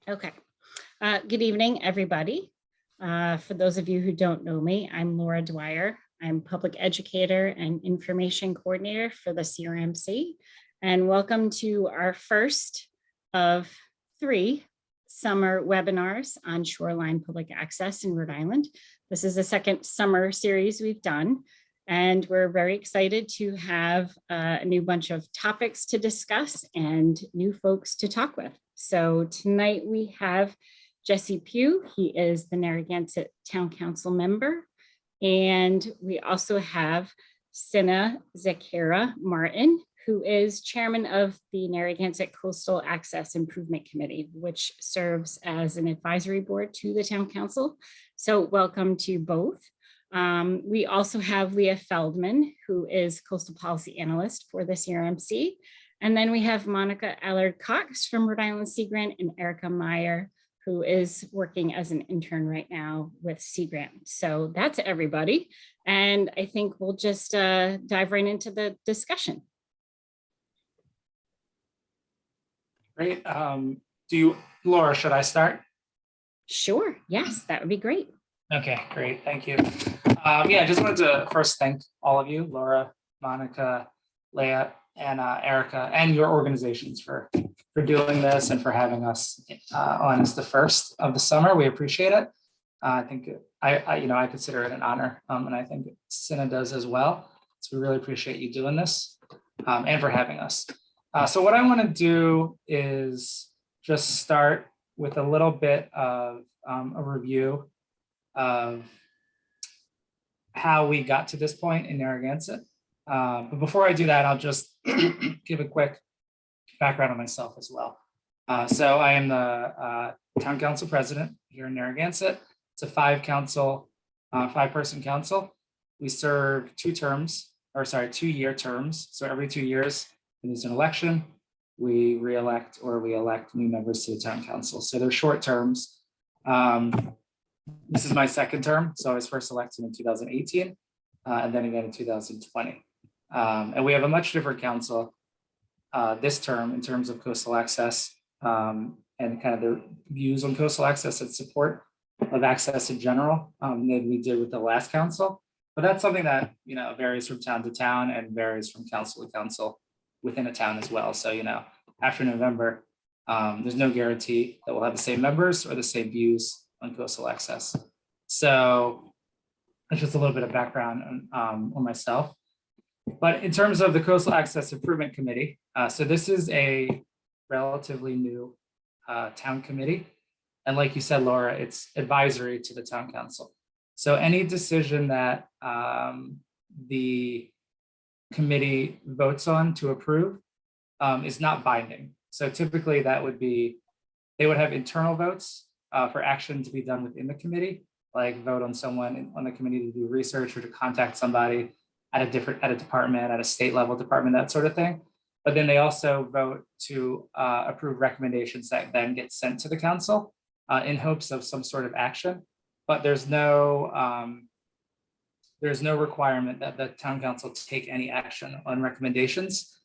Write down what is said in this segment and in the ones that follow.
Okay. Good evening, everybody. For those of you who don't know me, I'm Laura Dwyer. I'm public educator and information coordinator for the CRMC. And welcome to our first of 3 summer webinars on Shoreline Public Access in Rhode Island. This is the second summer series we've done. And we're very excited to have a new bunch of topics to discuss and new folks to talk with. So tonight we have Jesse Pugh. He is the Narragansett Town Council member. And we also have Cinna Zerquera-Martin, who is chairman of the Narragansett Coastal Access Improvement Committee, which serves as an advisory board to the Town Council. So welcome to both. We also have Leah Feldman, who is coastal policy analyst for the CRMC. And then we have Monica Allard-Cox from Rhode Island Sea Grant and Erica Meyer, who is working as an intern right now with Sea Grant. So that's everybody. And I think we'll just dive right into the discussion. Great. Laura, should I start? Sure. Yes, that would be great. Okay, great. Thank you. Yeah, I just wanted to first thank all of you, Laura, Monica, Leah, and Erica, and your organizations for doing this and for having us on as the first of the summer. We appreciate it. I think I consider it an honor, and I think Cinna does as well. So we really appreciate you doing this and for having us. So what I want to do is just start with a little bit of a review of how we got to this point in Narragansett. But before I do that, I'll just give a quick background on myself as well. So I am the town council president here in Narragansett. It's a 5-person council. We serve 2-year terms. So every 2 years, when there's an election, we re-elect or we elect new members to the town council. So they're short terms. This is my second term. So I was first elected in 2018 and then again in 2020. And we have a much different council this term in terms of coastal access and kind of the views on coastal access and support of access in general than we did with the last council. But that's something that, varies from town to town and varies from council to council within a town as well. So, after November, there's no guarantee that we'll have the same members or the same views on coastal access. So that's just a little bit of background on myself. But in terms of the Coastal Access Improvement Committee, so this is a relatively new town committee. And like you said, Laura, it's advisory to the town council. So any decision that the committee votes on to approve is not binding. So typically that would be, they would have internal votes for action to be done within the committee, like vote on someone on the committee to do research or to contact somebody at a department, at a state level department, that sort of thing. But then they also vote to approve recommendations that then get sent to the council in hopes of some sort of action. But there's no requirement that the town council take any action on recommendations.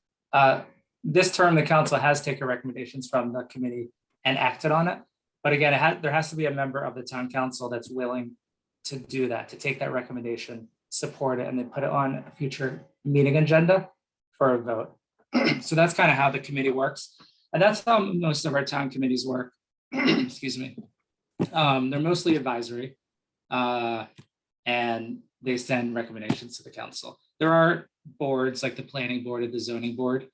This term, the council has taken recommendations from the committee and acted on it. But again, there has to be a member of the town council that's willing to do that, to take that recommendation, support it, and then put it on a future meeting agenda for a vote. So that's kind of how the committee works. And that's how most of our town committees work. Excuse me. They're mostly advisory and they send recommendations to the council. There are boards like the planning board and the zoning board.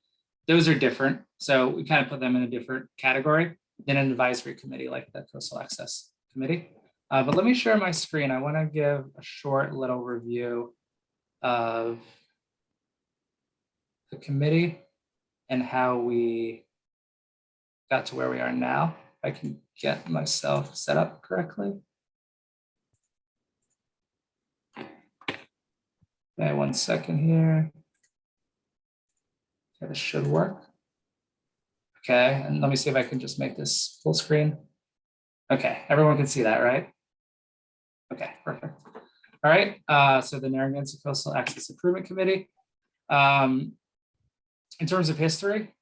Those are different. So we kind of put them in a different category than an advisory committee like the Coastal Access Committee. But let me share my screen. I want to give a short little review of the committee and how we got to where we are now. If I can get myself set up correctly. Okay, 1 second here. Okay, this should work. Okay, and let me see if I can just make this full screen. Okay, everyone can see that, right? Okay, perfect. All right, so the Narragansett Coastal Access Improvement Committee. In terms of history,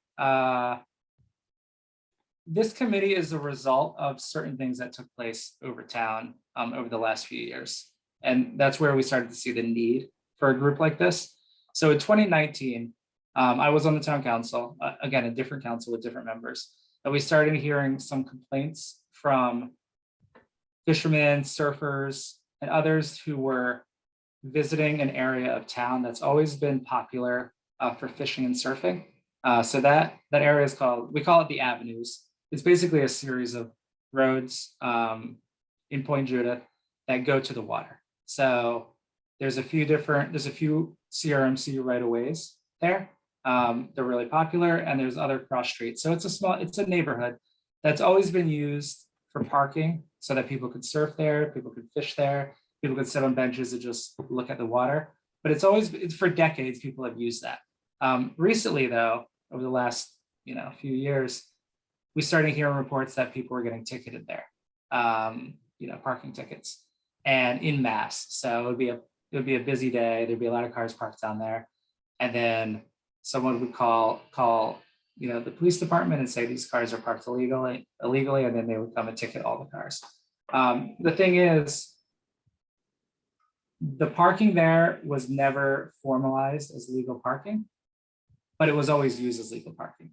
this committee is a result of certain things that took place over town over the last few years. And that's where we started to see the need for a group like this. So in 2019, I was on the town council, again, a different council with different members. And we started hearing some complaints from fishermen, surfers, and others who were visiting an area of town that's always been popular for fishing and surfing. So that area is called, we call it the Avenues. It's basically a series of roads in Point Judith that go to the water. So there's a few CRMC right-of-ways there. They're really popular, and there's other cross streets. So it's a neighborhood that's always been used for parking so that people could surf there, people could fish there, people could sit on benches and just look at the water. But it's for decades, people have used that. Recently though, over the last few years, we started hearing reports that people were getting ticketed there, parking tickets, and in mass. So it would be a busy day. There'd be a lot of cars parked down there, and then someone would call the police department and say these cars are parked illegally, and then they would come and ticket all the cars. The thing is, the parking there was never formalized as legal parking, but it was always used as legal parking.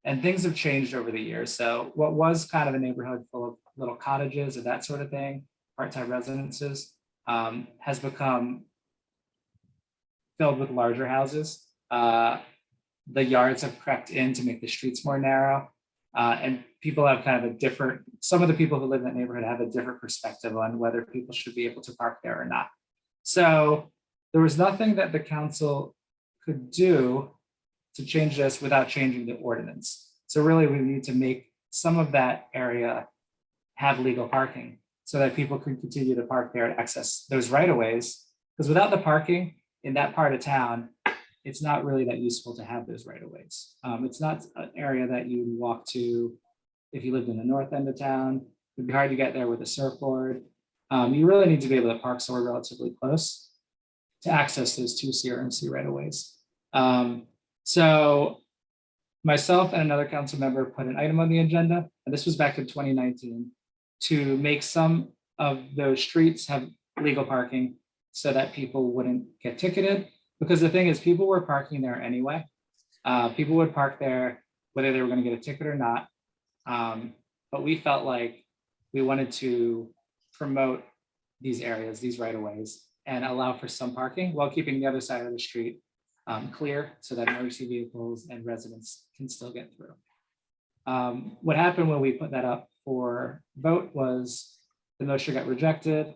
And things have changed over the years. So what was kind of a neighborhood full of little cottages and that sort of thing, part-time residences, has become filled with larger houses. The yards have crept in to make the streets more narrow. And people have kind of some of the people who live in that neighborhood have a different perspective on whether people should be able to park there or not. So there was nothing that the council could do to change this without changing the ordinance. So really we need to make some of that area have legal parking so that people can continue to park there and access those right-of-ways. Because without the parking in that part of town, it's not really that useful to have those right-of-ways. It's not an area that you walk to if you lived in the north end of town. It'd be hard to get there with a surfboard. You really need to be able to park somewhere relatively close to access those two CRMC right-of-ways. So myself and another council member put an item on the agenda, and this was back in 2019, to make some of those streets have legal parking so that people wouldn't get ticketed. Because the thing is, people were parking there anyway. People would park there whether they were going to get a ticket or not. But we felt like we wanted to promote these areas, these right-of-ways, and allow for some parking while keeping the other side of the street clear so that emergency vehicles and residents can still get through. What happened when we put that up for vote was the motion got rejected.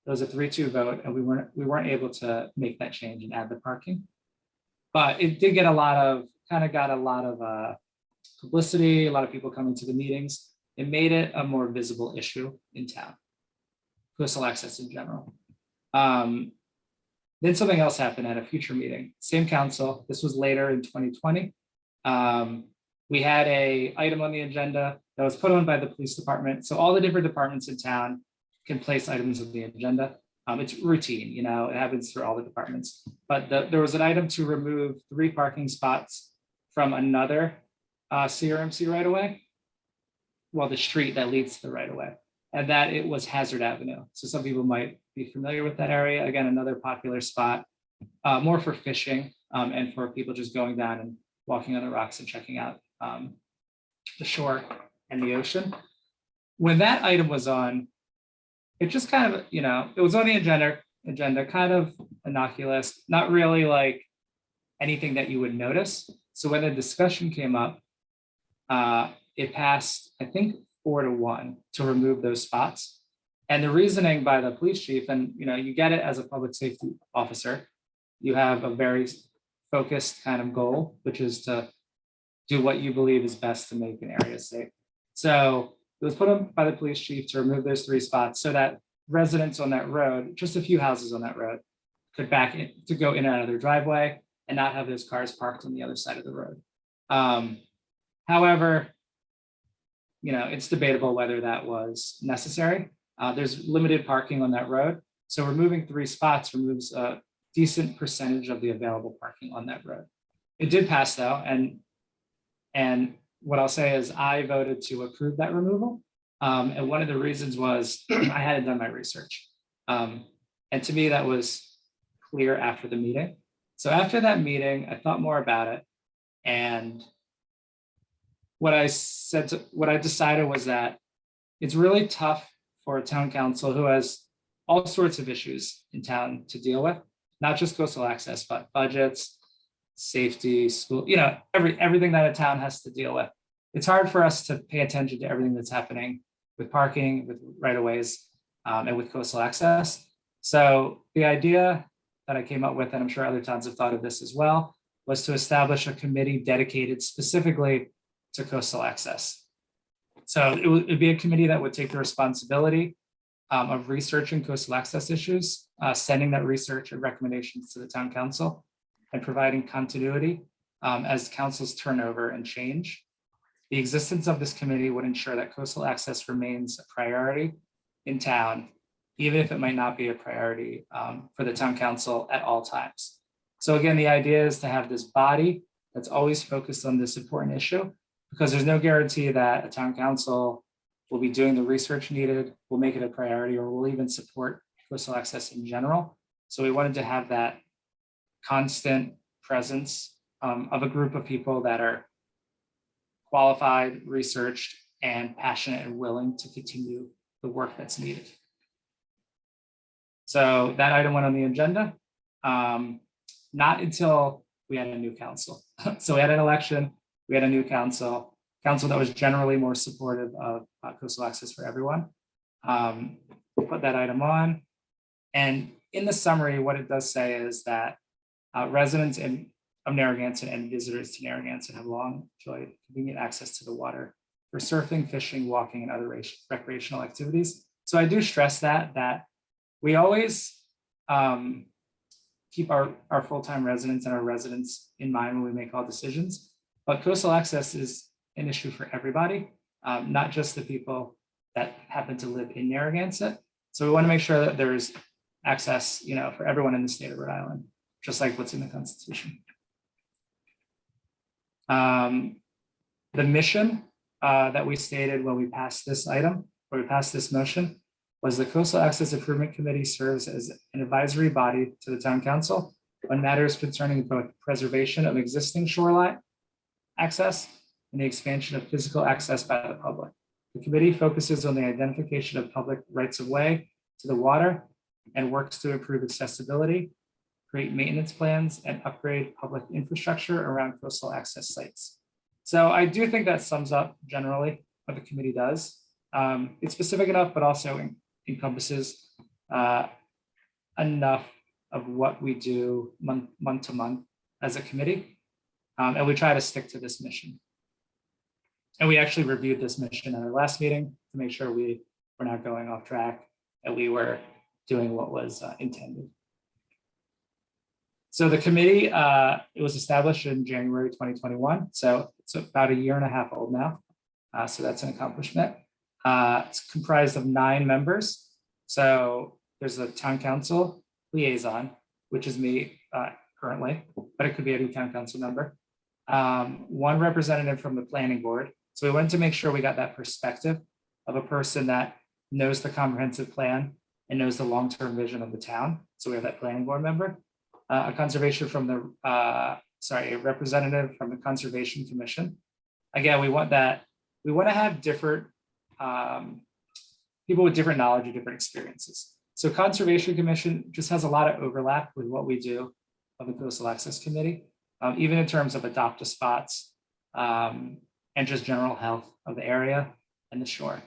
There was a 3-2 vote, and we weren't able to make that change and add the parking. But it did get a lot of publicity, a lot of people coming to the meetings. It made it a more visible issue in town, coastal access in general. Then something else happened at a future meeting. Same council. This was later in 2020. We had an item on the agenda that was put on by the police department. So all the different departments in town can place items on the agenda. It's routine, it happens for all the departments. But there was an item to remove 3 parking spots from another CRMC right-of-way. Well, the street that leads to the right-of-way, and that it was Hazard Avenue. So some people might be familiar with that area. Again, another popular spot, more for fishing and for people just going down and walking on the rocks and checking out the shore and the ocean. When that item was on, it just kind of, it was on the agenda, kind of innocuous, not really like anything that you would notice. So when the discussion came up, it passed, I think, 4-1 to remove those spots. And the reasoning by the police chief, and you get it as a public safety officer, you have a very focused kind of goal, which is to do what you believe is best to make an area safe. So it was put up by the police chief to remove those 3 spots so that residents on that road, just a few houses on that road, could back in to go in and out of their driveway and not have those cars parked on the other side of the road. However, it's debatable whether that was necessary. There's limited parking on that road. So removing 3 spots removes a decent percentage of the available parking on that road. It did pass though, and what I'll say is I voted to approve that removal. And one of the reasons was I hadn't done my research. And to me, that was clear after the meeting. So after that meeting, I thought more about it. And what I decided was that it's really tough for a town council who has all sorts of issues in town to deal with, not just coastal access, but budgets, safety, school, everything that a town has to deal with. It's hard for us to pay attention to everything that's happening with parking, with right-of-ways, and with coastal access. So the idea that I came up with, and I'm sure other towns have thought of this as well, was to establish a committee dedicated specifically to coastal access. So it'd be a committee that would take the responsibility of researching coastal access issues, sending that research and recommendations to the town council, and providing continuity as councils turn over and change. The existence of this committee would ensure that coastal access remains a priority in town, even if it might not be a priority for the town council at all times. So again, the idea is to have this body that's always focused on this important issue, because there's no guarantee that a town council will be doing the research needed, will make it a priority, or will even support coastal access in general. So we wanted to have that constant presence of a group of people that are qualified, researched, and passionate and willing to continue the work that's needed. So that item went on the agenda, not until we had a new council. So we had an election, we had a new council that was generally more supportive of coastal access for everyone. We'll put that item on. And in the summary, what it does say is that residents of Narragansett and visitors to Narragansett have long enjoyed convenient access to the water for surfing, fishing, walking, and other recreational activities. So I do stress that we always keep our full-time residents and our residents in mind when we make all decisions, but coastal access is an issue for everybody, not just the people that happen to live in Narragansett. So we want to make sure that there's access, for everyone in the state of Rhode Island, just like what's in the Constitution. The mission that we stated when we passed this item, or we passed this motion, was the Coastal Access Improvement Committee serves as an advisory body to the town council on matters concerning both preservation of existing shoreline access and the expansion of physical access by the public. The committee focuses on the identification of public rights of way to the water and works to improve accessibility, create maintenance plans, and upgrade public infrastructure around coastal access sites. So I do think that sums up generally what the committee does. It's specific enough, but also encompasses enough of what we do month to month as a committee. And we try to stick to this mission. And we actually reviewed this mission at our last meeting to make sure we were not going off track, and we were doing what was intended. So the committee, it was established in January 2021. So it's about a year and a half old now. So that's an accomplishment. It's comprised of 9 members. So there's a town council liaison, which is me currently, but it could be any town council member. 1 representative from the planning board. So we wanted to make sure we got that perspective of a person that knows the comprehensive plan and knows the long-term vision of the town. So we have that planning board member. A conservation from the, a representative from the Conservation Commission. Again, we want to have different people with different knowledge and different experiences. So Conservation Commission just has a lot of overlap with what we do of the Coastal Access Committee, even in terms of adopt a spots and just general health of the area and the shore.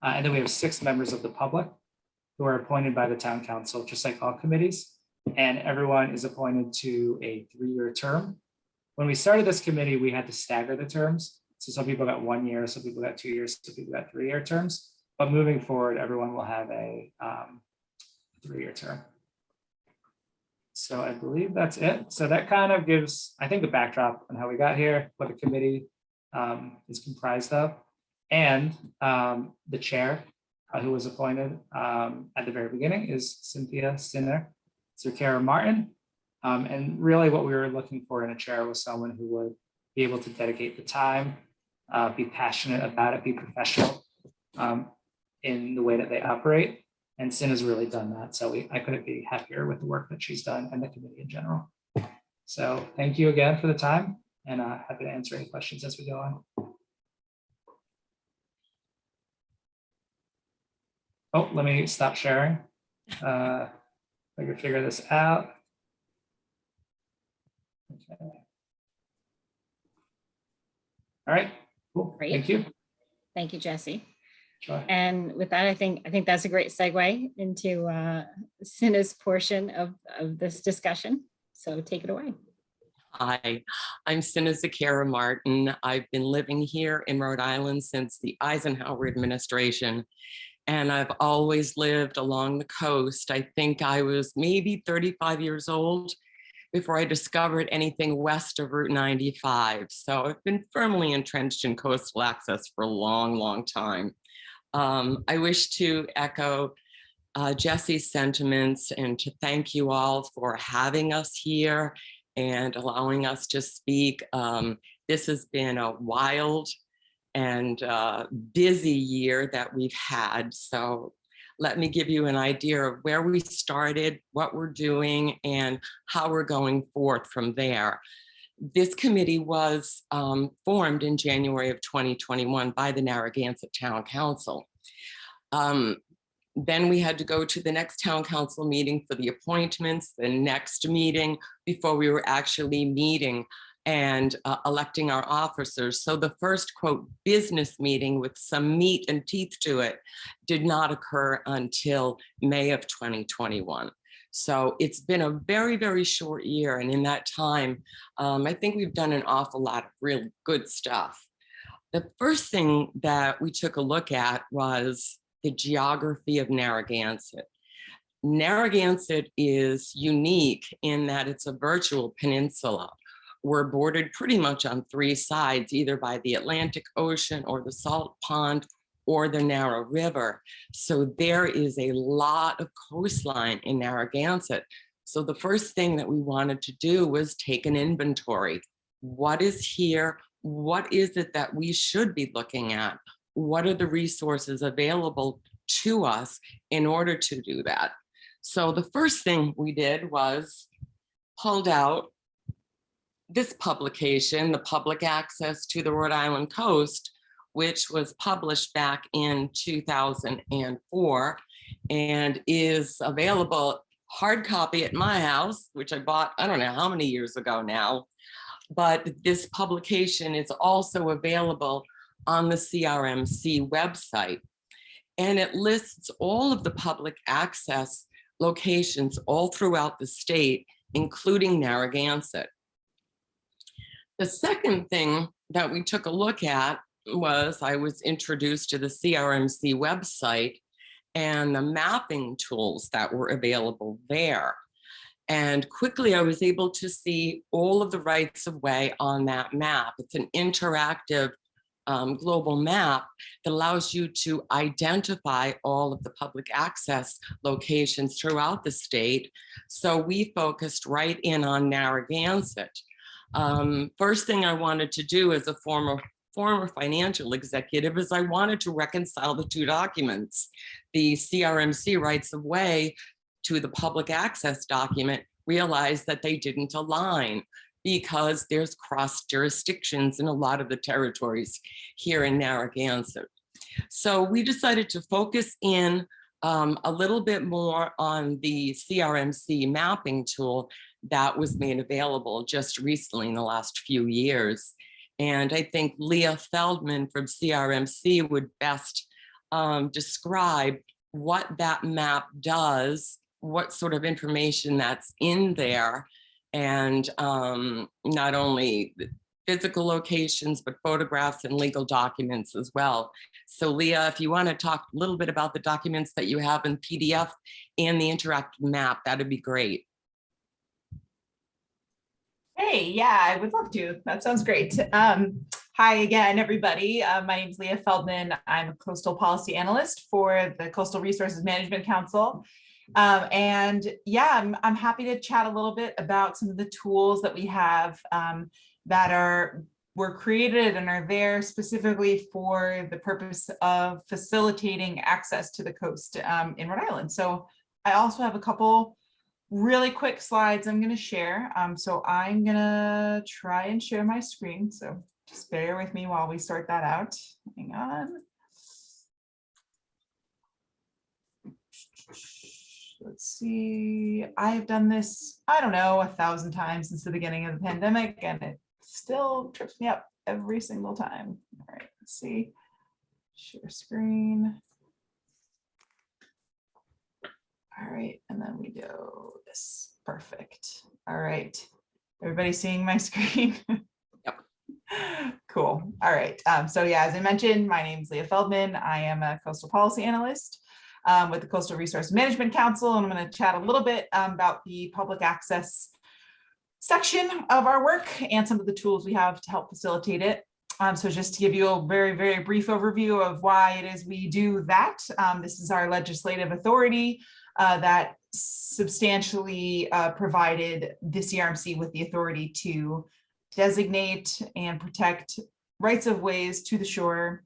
And then we have 6 members of the public who are appointed by the town council, just like all committees. And everyone is appointed to a 3-year term. When we started this committee, we had to stagger the terms. So some people got 1 year, some people got 2 years, some people got 3-year terms. But moving forward, everyone will have a 3-year term. So I believe that's it. So that kind of gives, I think, a backdrop on how we got here, what the committee is comprised of, and the chair who was appointed at the very beginning is Cinna Zerquera-Martin. And really what we were looking for in a chair was someone who would be able to dedicate the time be passionate about it, be professional in the way that they operate. And Cinna's really done that. So I couldn't be happier with the work that she's done and the committee in general. So thank you again for the time, and happy to answer any questions as we go on. Oh, let me stop sharing. I can figure this out. Okay. All right, cool. Great. Thank you. Thank you, Jesse. Sure. And with that, I think that's a great segue into Cinna's portion of this discussion. So take it away. Hi, I'm Cinna Zerquera-Martin. I've been living here in Rhode Island since the Eisenhower administration, and I've always lived along the coast. I think I was maybe 35 years old before I discovered anything west of Route 95. So I've been firmly entrenched in coastal access for a long, long time. I wish to echo Jesse's sentiments and to thank you all for having us here and allowing us to speak. This has been a wild and busy year that we've had. So let me give you an idea of where we started, what we're doing, and how we're going forth from there. This committee was formed in January of 2021 by the Narragansett Town Council. Then we had to go to the next town council meeting for the appointments, the next meeting before we were actually meeting and electing our officers. So the first, quote, business meeting with some meat and teeth to it did not occur until May of 2021. So it's been a very, very short year. And in that time, I think we've done an awful lot of real good stuff. The first thing that we took a look at was the geography of Narragansett. Narragansett is unique in that it's a virtual peninsula. We're bordered pretty much on three sides, either by the Atlantic Ocean or the Salt Pond or the Narrow River. So there is a lot of coastline in Narragansett. So the first thing that we wanted to do was take an inventory. What is here? What is it that we should be looking at? What are the resources available to us in order to do that? So the first thing we did was pulled out this publication, the Public Access to the Rhode Island Coast, which was published back in 2004 and is available hard copy at my house, which I bought, I don't know how many years ago now. But this publication is also available on the CRMC website. And it lists all of the public access locations all throughout the state, including Narragansett. The second thing that we took a look at was I was introduced to the CRMC website and the mapping tools that were available there. And quickly I was able to see all of the rights of way on that map. It's an interactive global map that allows you to identify all of the public access locations throughout the state. So we focused right in on Narragansett. First thing I wanted to do as a former financial executive is I wanted to reconcile the two documents, the CRMC rights of way to the public access document, realized that they didn't align because there's cross jurisdictions in a lot of the territories here in Narragansett. So we decided to focus in a little bit more on the CRMC mapping tool that was made available just recently in the last few years. And I think Leah Feldman from CRMC would best describe what that map does, what sort of information that's in there, and not only physical locations, but photographs and legal documents as well. So Leah, if you want to talk a little bit about the documents that you have in PDF and the interactive map, that'd be great. Hey, yeah, I would love to. That sounds great. Hi again, everybody. My name is Leah Feldman. I'm a coastal policy analyst for the Coastal Resources Management Council. And yeah, I'm happy to chat a little bit about some of the tools that we have that are were created and are there specifically for the purpose of facilitating access to the coast in Rhode Island. So I also have a couple really quick slides I'm going to share. So I'm going to try and share my screen. So just bear with me while we sort that out. Hang on. Let's see. I have done this, I don't know, 1,000 times since the beginning of the pandemic, and it still trips me up every single time. All right, let's see. Share screen. All right, and then we go this. Perfect. All right. Everybody seeing my screen? Yep. Cool. All right. So yeah, as I mentioned, my name is Leah Feldman. I am a coastal policy analyst with the Coastal Resource Management Council, and I'm going to chat a little bit about the public access section of our work and some of the tools we have to help facilitate it. So just to give you a very, very brief overview of why it is we do that. This is our legislative authority that substantially provided the CRMC with the authority to designate and protect rights of ways to the shore.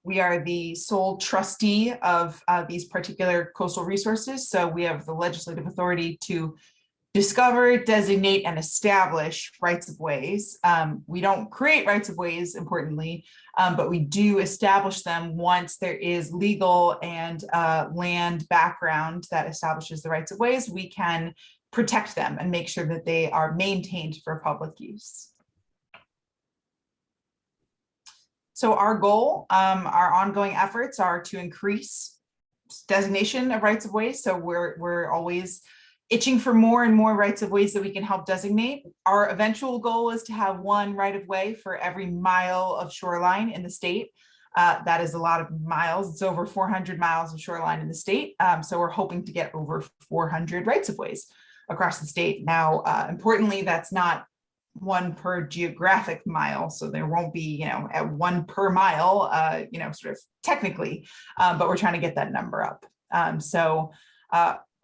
We are the sole trustee of these particular coastal resources. So we have the legislative authority to discover, designate, and establish rights of ways. We don't create rights of ways, importantly, but we do establish them once there is legal and land background that establishes the rights of ways. We can protect them and make sure that they are maintained for public use. So our goal, our ongoing efforts are to increase designation of rights of ways. So we're always itching for more and more rights of ways that we can help designate. Our eventual goal is to have one right of way for every mile of shoreline in the state. That is a lot of miles. It's over 400 miles of shoreline in the state. So we're hoping to get over 400 rights of ways across the state. Now, importantly, that's not one per geographic mile. So there won't be, at one per mile, sort of technically, but we're trying to get that number up.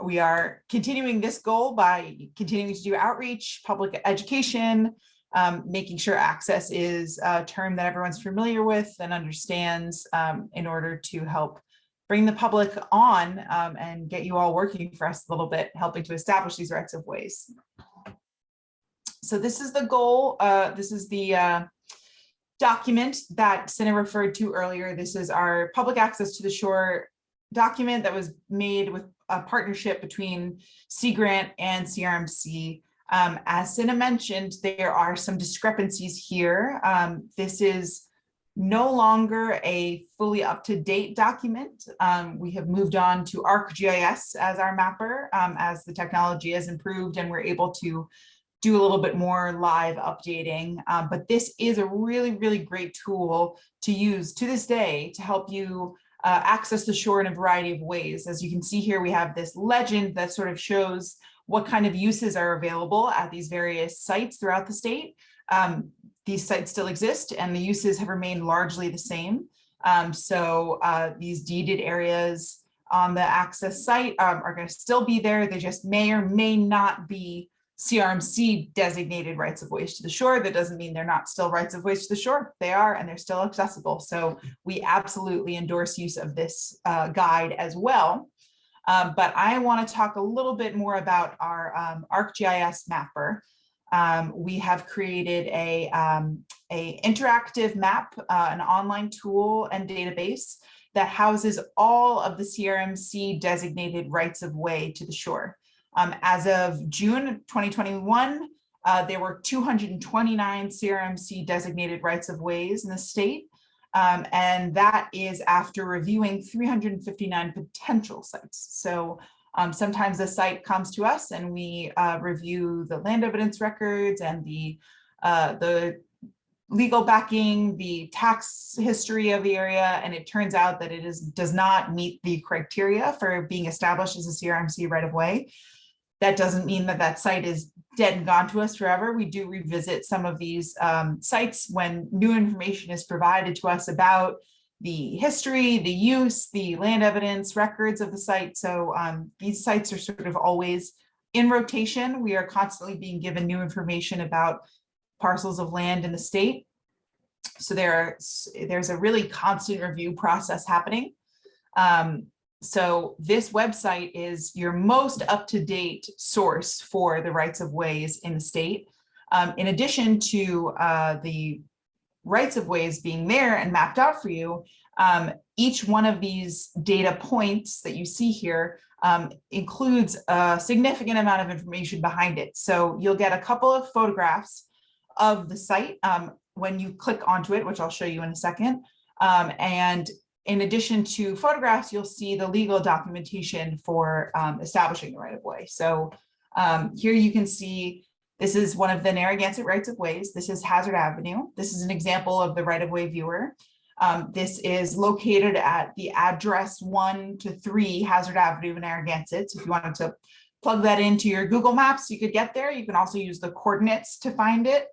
We are continuing this goal by continuing to do outreach, public education, making sure access is a term that everyone's familiar with and understands in order to help bring the public on and get you all working for us a little bit, helping to establish these rights of ways. So this is the goal. This is the document that Cinna referred to earlier. This is our public access to the shore document that was made with a partnership between Sea Grant and CRMC. As Cinna mentioned, there are some discrepancies here. This is no longer a fully up-to-date document. We have moved on to ArcGIS as our mapper as the technology has improved and we're able to do a little bit more live updating. But this is a really, really great tool to use to this day to help you access the shore in a variety of ways. As you can see here, we have this legend that sort of shows what kind of uses are available at these various sites throughout the state. These sites still exist and the uses have remained largely the same. These deeded areas on the access site are going to still be there. They just may or may not be CRMC designated rights of ways to the shore. That doesn't mean they're not still rights of ways to the shore. They are, and they're still accessible. So we absolutely endorse use of this guide as well. But I want to talk a little bit more about our ArcGIS mapper. We have created a interactive map, an online tool and database that houses all of the CRMC designated rights of way to the shore. As of June 2021, there were 229 CRMC designated rights of ways in the state. And that is after reviewing 359 potential sites. So sometimes a site comes to us and we review the land evidence records and the legal backing, the tax history of the area, and it turns out that it does not meet the criteria for being established as a CRMC right of way. That doesn't mean that that site is dead and gone to us forever. We do revisit some of these sites when new information is provided to us about the history, the use, the land evidence, records of the site. So these sites are sort of always in rotation. We are constantly being given new information about parcels of land in the state. So there's a really constant review process happening. So this website is your most up-to-date source for the rights of ways in the state. In addition to the rights of ways being there and mapped out for you, each one of these data points that you see here includes a significant amount of information behind it. So you'll get a couple of photographs of the site when you click onto it, which I'll show you in a second. And in addition to photographs, you'll see the legal documentation for establishing the right of way. So here you can see, this is one of the Narragansett rights of ways. This is Hazard Avenue. This is an example of the right of way viewer. This is located at the address 1 to 3 Hazard Avenue in Narragansett. So if you wanted to plug that into your Google Maps, you could get there. You can also use the coordinates to find it.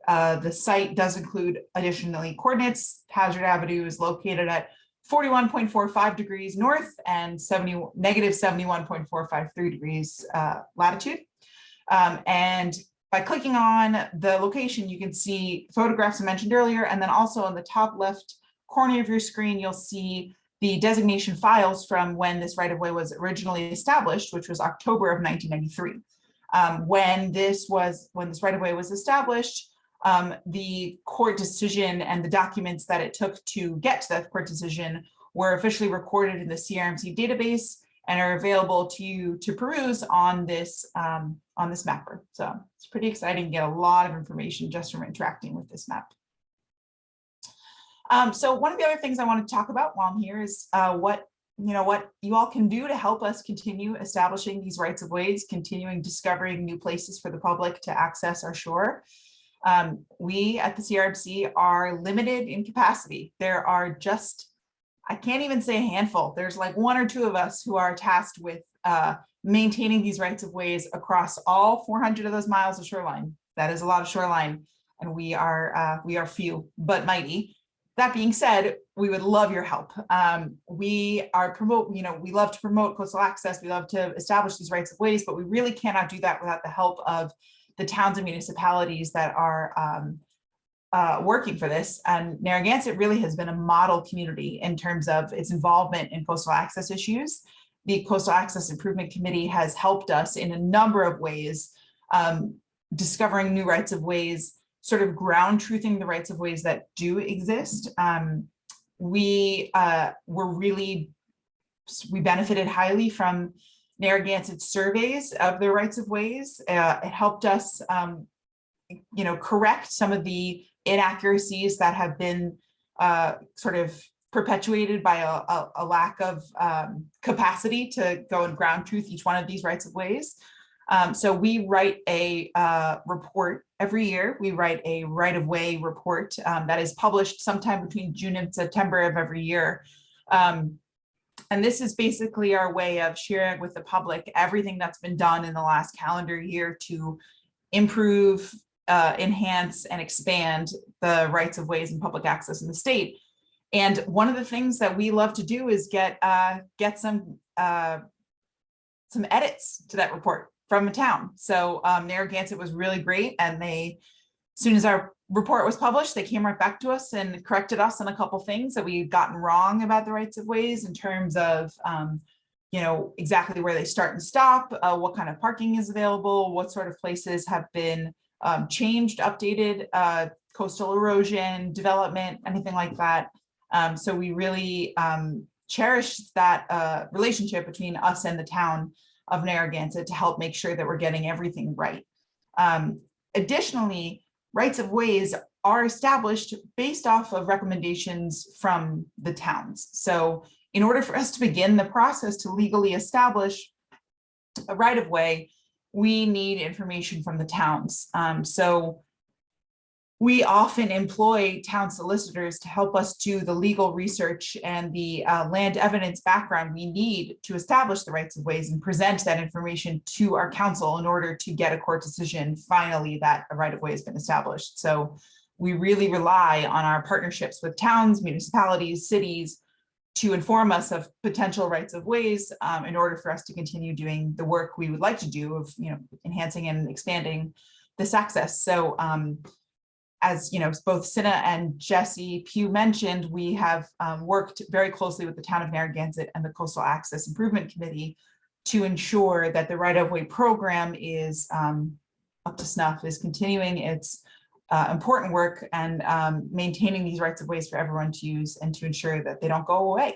The site does include additionally coordinates. Hazard Avenue is located at 41.45 degrees north and negative 71.453 degrees latitude. And by clicking on the location, you can see photographs I mentioned earlier, and then also on the top left corner of your screen, you'll see the designation files from when this right-of-way was originally established, which was October of 1993. When this right-of-way was established, the court decision and the documents that it took to get to that court decision were officially recorded in the CRMC database and are available to you to peruse on this mapper. So it's pretty exciting to get a lot of information just from interacting with this map. So one of the other things I want to talk about while I'm here is what you all can do to help us continue establishing these rights of ways, continuing discovering new places for the public to access our shore. We at the CRMC are limited in capacity. There are just, I can't even say a handful. There's like 1 or 2 of us who are tasked with maintaining these rights of ways across all 400 of those miles of shoreline. That is a lot of shoreline, and we are few but mighty. That being said, we would love your help. We love to promote coastal access. We love to establish these rights of ways, but we really cannot do that without the help of the towns and municipalities that are working for this. And Narragansett really has been a model community in terms of its involvement in coastal access issues. The Coastal Access Improvement Committee has helped us in a number of ways, discovering new rights of ways, sort of ground truthing the rights of ways that do exist. We benefited highly from Narragansett surveys of the rights of ways. It helped us, correct some of the inaccuracies that have been sort of perpetuated by a lack of capacity to go and ground truth each one of these rights of ways. So we write a report every year. We write a right of way report that is published sometime between June and September of every year. And this is basically our way of sharing with the public everything that's been done in the last calendar year to improve, enhance, and expand the rights of ways and public access in the state. And one of the things that we love to do is get some edits to that report from a town. So Narragansett was really great, and as soon as our report was published, they came right back to us and corrected us on a couple things that we'd gotten wrong about the rights of ways in terms of exactly where they start and stop, what kind of parking is available, what sort of places have been changed, updated, coastal erosion, development, anything like that. So we really cherish that relationship between us and the town of Narragansett to help make sure that we're getting everything right. Additionally, rights of ways are established based off of recommendations from the towns. So in order for us to begin the process to legally establish a right of way, we need information from the towns. So we often employ town solicitors to help us do the legal research and the land evidence background we need to establish the rights of ways and present that information to our council in order to get a court decision finally that a right of way has been established. So we really rely on our partnerships with towns, municipalities, cities to inform us of potential rights of ways in order for us to continue doing the work we would like to do of enhancing and expanding this access. So as you know, both Cinna and Jesse Pugh mentioned, we have worked very closely with the town of Narragansett and the Coastal Access Improvement Committee to ensure that the right-of-way program is up to snuff, is continuing its important work and maintaining these rights of ways for everyone to use and to ensure that they don't go away.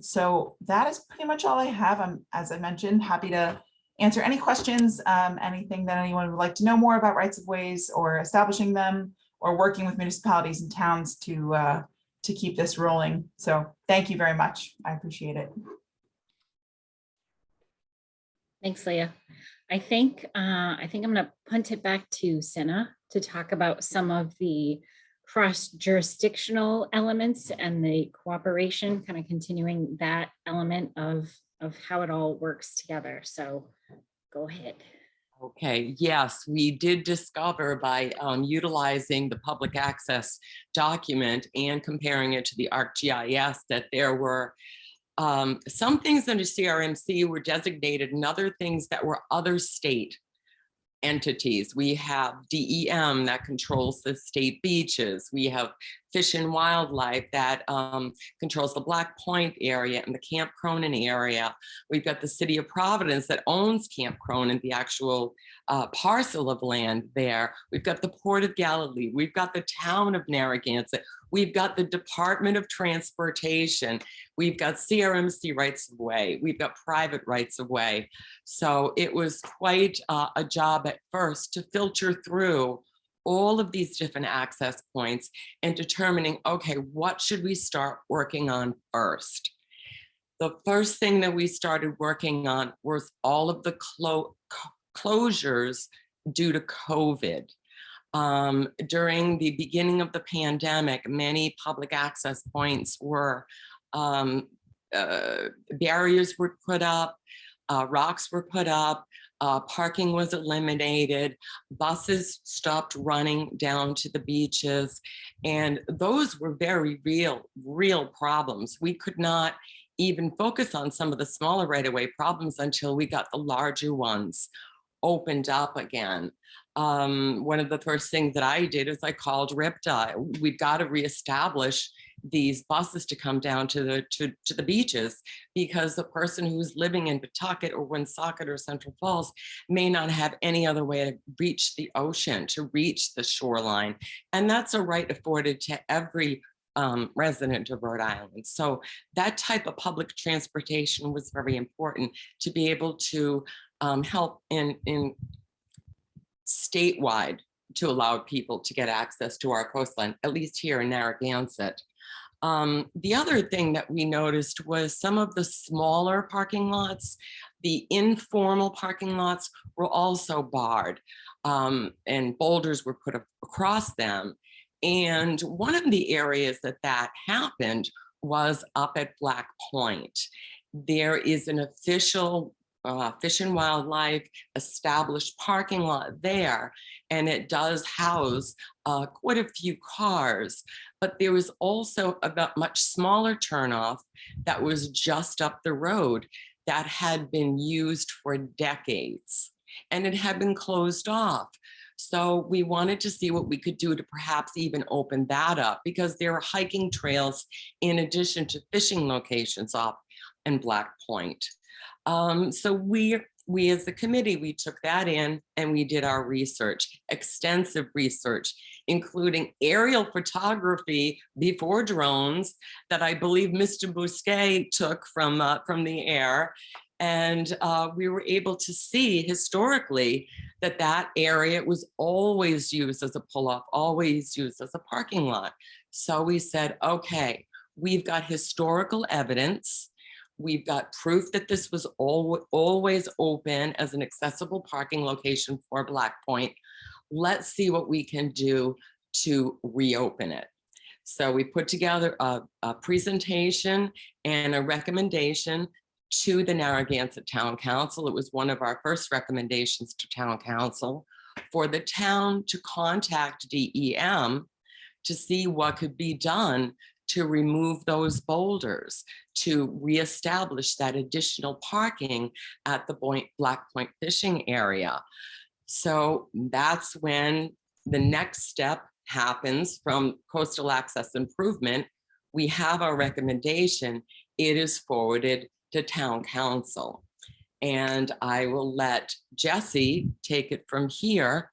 So that is pretty much all I have. I'm, as I mentioned, happy to answer any questions, anything that anyone would like to know more about rights of ways or establishing them or working with municipalities and towns to keep this rolling. So thank you very much. I appreciate it. Thanks, Leah. I think I'm going to punt it back to Cinna to talk about some of the cross-jurisdictional elements and the cooperation, kind of continuing that element of how it all works together. So go ahead. Okay, yes, we did discover by utilizing the public access document and comparing it to the ArcGIS that there were some things under CRMC were designated and other things that were other state entities. We have DEM that controls the state beaches. We have Fish and Wildlife that controls the Black Point area and the Camp Cronin area. We've got the city of Providence that owns Camp Cronin, the actual parcel of land there. We've got the Port of Galilee. We've got the town of Narragansett. We've got the Department of Transportation. We've got CRMC rights of way. We've got private rights of way. So it was quite a job at first to filter through all of these different access points and determining, okay, what should we start working on first? The first thing that we started working on was all of the closures due to COVID. During the beginning of the pandemic, many public access points were, barriers were put up, rocks were put up, parking was eliminated, buses stopped running down to the beaches, and those were very real problems. We could not even focus on some of the smaller right-of-way problems until we got the larger ones opened up again. One of the first things that I did is I called RIPTA. We've got to reestablish these buses to come down to the beaches, because the person who's living in Pawtucket or Woonsocket or Central Falls may not have any other way to reach the ocean, to reach the shoreline. And that's a right afforded to every resident of Rhode Island. So that type of public transportation was very important to be able to help in statewide to allow people to get access to our coastline, at least here in Narragansett. The other thing that we noticed was some of the smaller parking lots, the informal parking lots were also barred, and boulders were put across them. And one of the areas that happened was up at Black Point. There is an official Fish and Wildlife established parking lot there, and it does house quite a few cars, but there was also a much smaller turnoff that was just up the road that had been used for decades, and it had been closed off. So we wanted to see what we could do to perhaps even open that up, because there are hiking trails in addition to fishing locations off in Black Point. So we as the committee, we took that in and we did our research, extensive research, including aerial photography before drones that I believe Mr. Bousquet took from the air. And we were able to see historically that area was always used as a pull-off, always used as a parking lot. So we said, okay, we've got historical evidence. We've got proof that this was always open as an accessible parking location for Black Point. Let's see what we can do to reopen it. So we put together a presentation and a recommendation to the Narragansett Town Council. It was one of our first recommendations to Town Council for the town to contact DEM to see what could be done to remove those boulders, to reestablish that additional parking at the Black Point fishing area. So that's when the next step happens from coastal access improvement. We have our recommendation. It is forwarded to town council. And I will let Jesse take it from here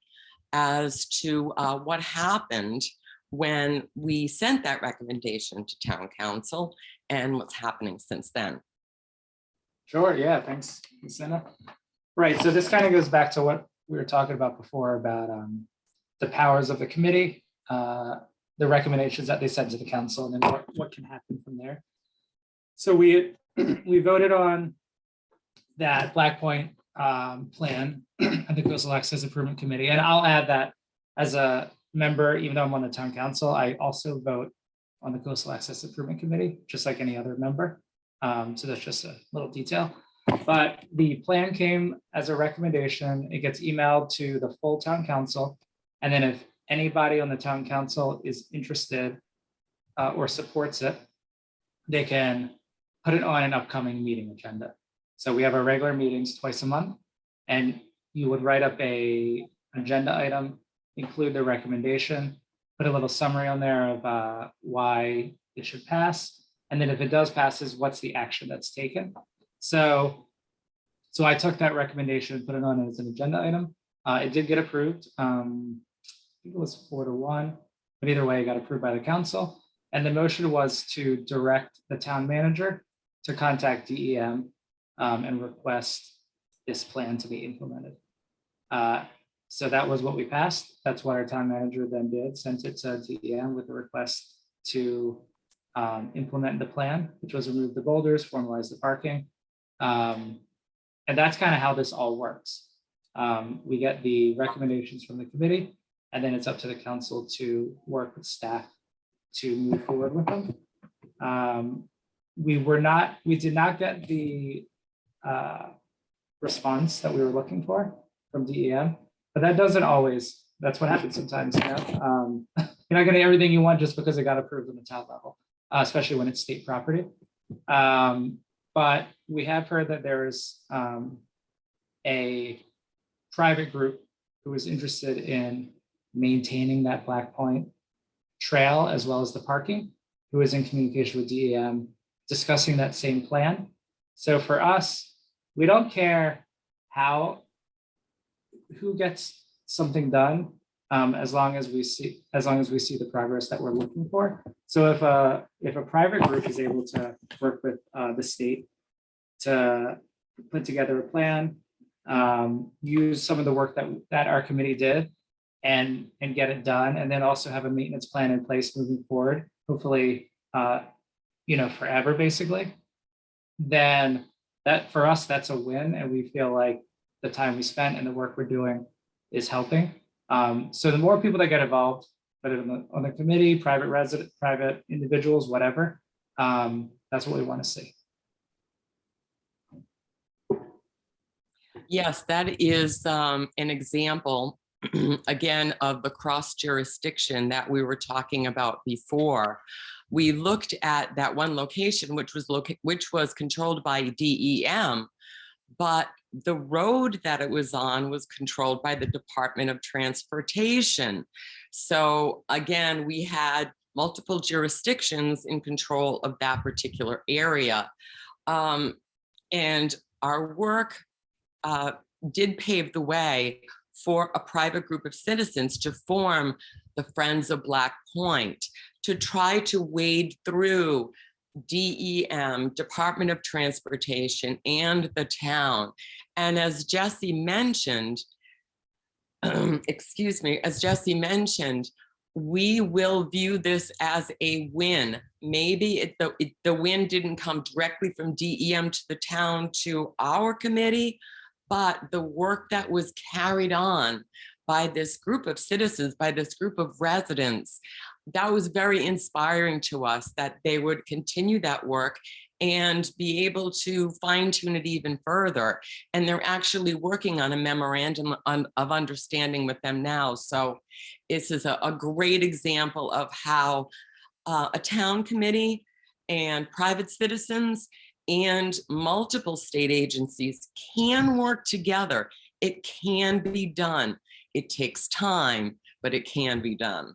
as to what happened when we sent that recommendation to town council and what's happening since then. Sure, yeah, thanks, Cinna. Right, so this kind of goes back to what we were talking about before about the powers of the committee, the recommendations that they sent to the council, and then what can happen from there. So we voted on that Black Point plan at the Coastal Access Improvement Committee, and I'll add that as a member, even though I'm on the town council, I also vote on the Coastal Access Improvement Committee, just like any other member. So that's just a little detail. But the plan came as a recommendation. It gets emailed to the full town council. And then if anybody on the town council is interested or supports it, they can put it on an upcoming meeting agenda. So we have our regular meetings twice a month, and you would write up a agenda item, include the recommendation, put a little summary on there of why it should pass. And then if it does passes, what's the action that's taken? So I took that recommendation and put it on as an agenda item. It did get approved. I think it was 4-1, but either way, it got approved by the council. And the motion was to direct the town manager to contact DEM and request this plan to be implemented. So that was what we passed. That's what our town manager then did, sent it to DEM with a request to implement the plan, which was remove the boulders, formalize the parking. And that's kind of how this all works. We get the recommendations from the committee, and then it's up to the council to work with staff to move forward with them. We did not get the response that we were looking for from DEM, but that doesn't always, that's what happens sometimes, you know? You're not getting everything you want just because it got approved on the town level, especially when it's state property. But we have heard that there is a private group who is interested in maintaining that Black Point trail as well as the parking, who is in communication with DEM discussing that same plan. So for us, we don't care who gets something done, as long as we see the progress that we're looking for. So if a private group is able to work with the state to put together a plan, use some of the work that our committee did and get it done, and then also have a maintenance plan in place moving forward, hopefully forever basically, then that for us, that's a win. And we feel like the time we spent and the work we're doing is helping. So the more people that get involved, whether on the committee, private individuals, whatever, that's what we want to see. Yes, that is an example, again, of the cross jurisdiction that we were talking about before. We looked at that one location, which was controlled by DEM, but the road that it was on was controlled by the Department of Transportation. So again, we had multiple jurisdictions in control of that particular area. And our work did pave the way for a private group of citizens to form the Friends of Black Point, to try to wade through DEM, Department of Transportation, and the town. And as Jesse mentioned, excuse me, as Jesse mentioned, we will view this as a win. Maybe the win didn't come directly from DEM to the town to our committee, but the work that was carried on by this group of citizens, by this group of residents, that was very inspiring to us, that they would continue that work and be able to fine tune it even further. And they're actually working on a memorandum of understanding with them now. So this is a great example of how a town committee and private citizens and multiple state agencies can work together It can be done. It takes time, but it can be done.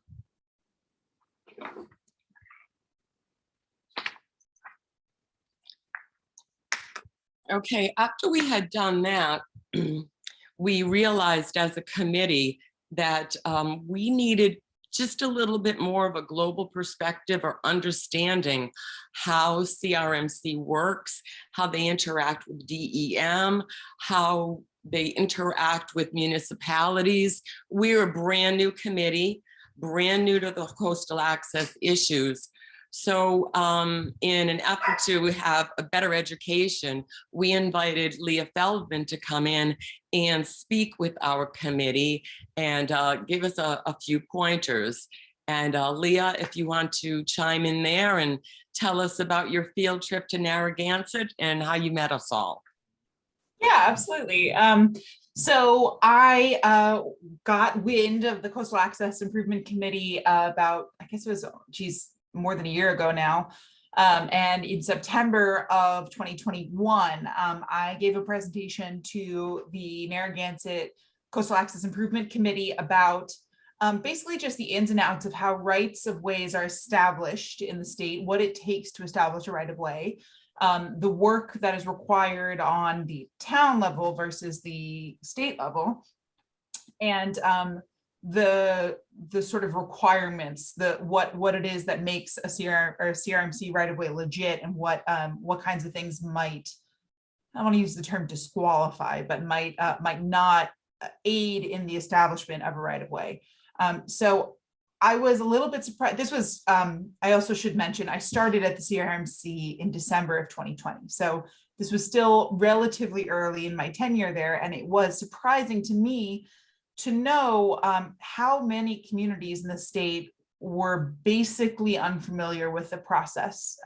Okay, after we had done that, we realized as a committee that we needed just a little bit more of a global perspective or understanding how CRMC works, how they interact with DEM, how they interact with municipalities. We're a brand new committee, brand new to the coastal access issues. So in an effort to have a better education, we invited Leah Feldman to come in and speak with our committee and give us a few pointers. And Leah, if you want to chime in there and tell us about your field trip to Narragansett and how you met us all. Yeah, absolutely. So I got wind of the Coastal Access Improvement Committee about, I guess it was, more than a year ago now. And in September of 2021, I gave a presentation to the Narragansett Coastal Access Improvement Committee about basically just the ins and outs of how rights of ways are established in the state, what it takes to establish a right of way, the work that is required on the town level versus the state level, and the sort of requirements, what it is that makes a CRMC right of way legit, and what kinds of things might, I don't want to use the term disqualify, but might not aid in the establishment of a right of way. So I was a little bit surprised. This was, I also should mention, I started at the CRMC in December of 2020. So this was still relatively early in my tenure there. And it was surprising to me to know how many communities in the state were basically unfamiliar with the process.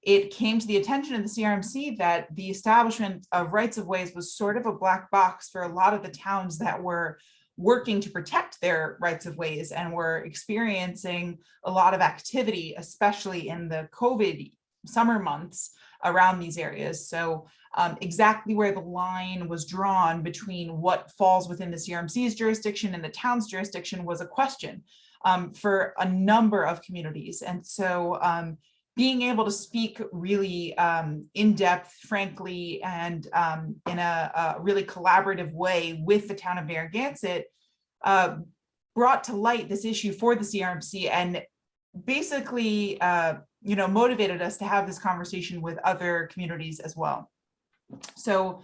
It came to the attention of the CRMC that the establishment of rights of ways was sort of a black box for a lot of the towns that were working to protect their rights of ways and were experiencing a lot of activity, especially in the COVID summer months around these areas. So exactly where the line was drawn between what falls within the CRMC's jurisdiction and the town's jurisdiction was a question for a number of communities. And so being able to speak really in depth, frankly, and in a really collaborative way with the town of Narragansett brought to light this issue for the CRMC, and basically motivated us to have this conversation with other communities as well. So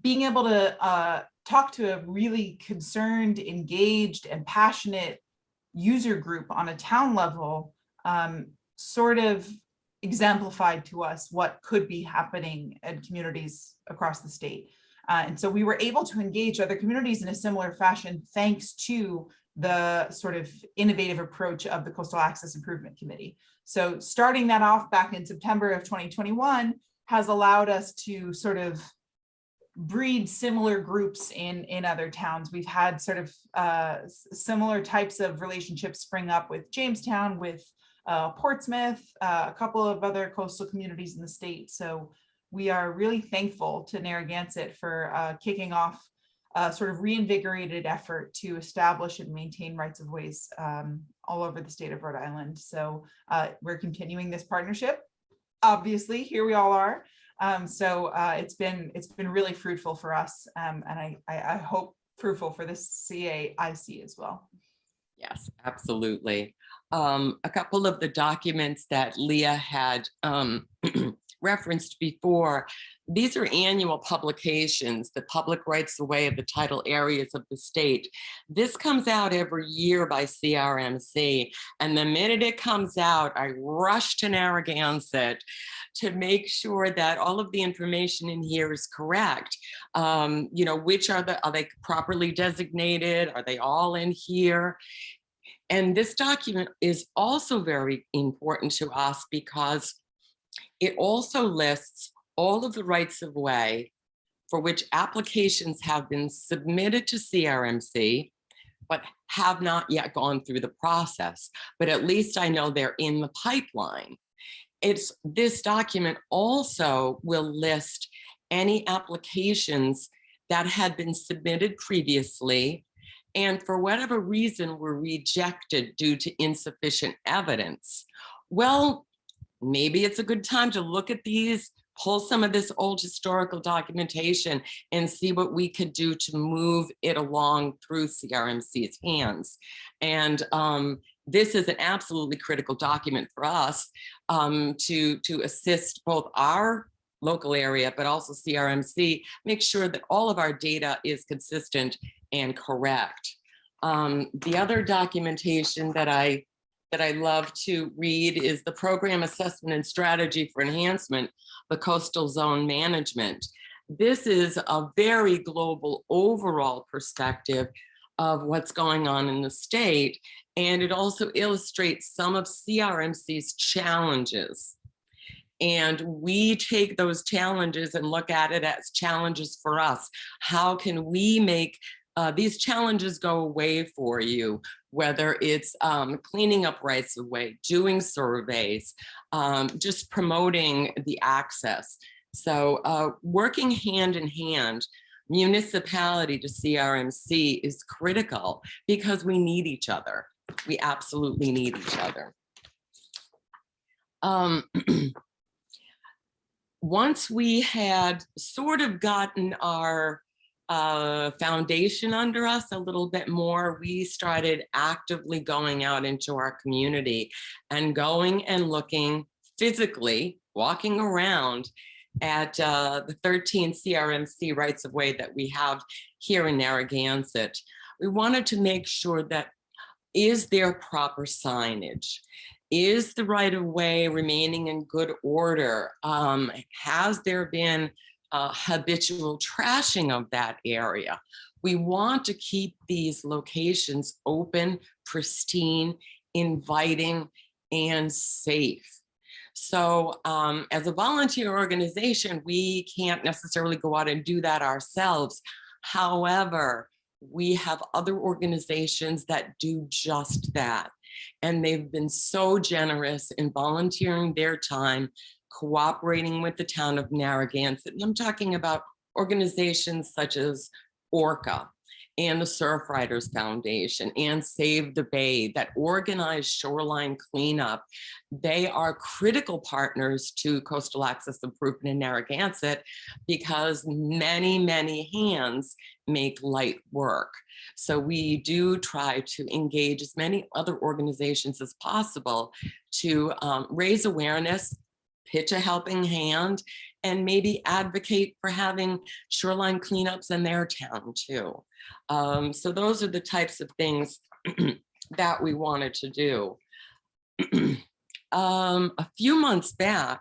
being able to talk to a really concerned, engaged, and passionate user group on a town level sort of exemplified to us what could be happening in communities across the state. And so we were able to engage other communities in a similar fashion, thanks to the sort of innovative approach of the Coastal Access Improvement Committee. So starting that off back in September of 2021 has allowed us to sort of breed similar groups in other towns. We've had sort of similar types of relationships spring up with Jamestown, with Portsmouth, a couple of other coastal communities in the state. So we are really thankful to Narragansett for kicking off a sort of reinvigorated effort to establish and maintain rights of ways all over the state of Rhode Island. So we're continuing this partnership. Obviously, here we all are. So it's been really fruitful for us, and I hope fruitful for the CAIC as well. Yes, absolutely. A couple of the documents that Leah had referenced before, these are annual publications, the public rights of way of the tidal areas of the state. This comes out every year by CRMC. And the minute it comes out, I rush to Narragansett to make sure that all of the information in here is correct. Which are they properly designated? Are they all in here? And this document is also very important to us because it also lists all of the rights of way for which applications have been submitted to CRMC, but have not yet gone through the process. But at least I know they're in the pipeline. This document also will list any applications that had been submitted previously and for whatever reason were rejected due to insufficient evidence. Well, maybe it's a good time to look at these, pull some of this old historical documentation and see what we could do to move it along through CRMC's hands. And this is an absolutely critical document for us to assist both our local area, but also CRMC, make sure that all of our data is consistent and correct. The other documentation that I love to read is the Program Assessment and Strategy for Enhancement, the Coastal Zone Management. This is a very global overall perspective of what's going on in the state, and it also illustrates some of CRMC's challenges. And we take those challenges and look at it as challenges for us. How can we make these challenges go away for you, whether it's cleaning up rights of way, doing surveys, just promoting the access. So working hand in hand, municipality to CRMC is critical because we need each other. We absolutely need each other. Once we had sort of gotten our foundation under us a little bit more, we started actively going out into our community and going and looking physically, walking around at the 13 CRMC rights of way that we have here in Narragansett. We wanted to make sure that, is there proper signage? Is the right of way remaining in good order? Has there been habitual trashing of that area? We want to keep these locations open, pristine, inviting, and safe. So as a volunteer organization, we can't necessarily go out and do that ourselves. However, we have other organizations that do just that. And they've been so generous in volunteering their time, cooperating with the town of Narragansett. And I'm talking about organizations such as ORCA and the Surfriders Foundation and Save the Bay that organize shoreline cleanup. They are critical partners to coastal access improvement in Narragansett because many, many hands make light work. So we do try to engage as many other organizations as possible to raise awareness, pitch a helping hand, and maybe advocate for having shoreline cleanups in their town too. So those are the types of things that we wanted to do. A few months back,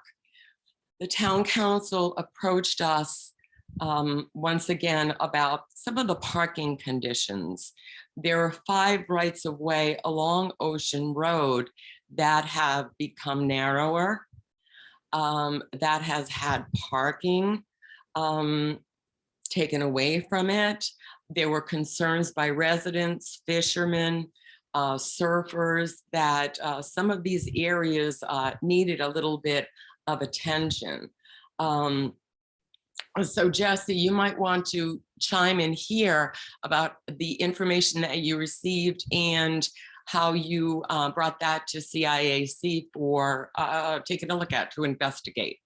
the town council approached us once again about some of the parking conditions. There are 5 rights of way along Ocean Road that have become narrower, that has had parking taken away from it. There were concerns by residents, fishermen, surfers that some of these areas needed a little bit of attention. So Jesse, you might want to chime in here about the information that you received and how you brought that to CIAC for taking a look at, to investigate.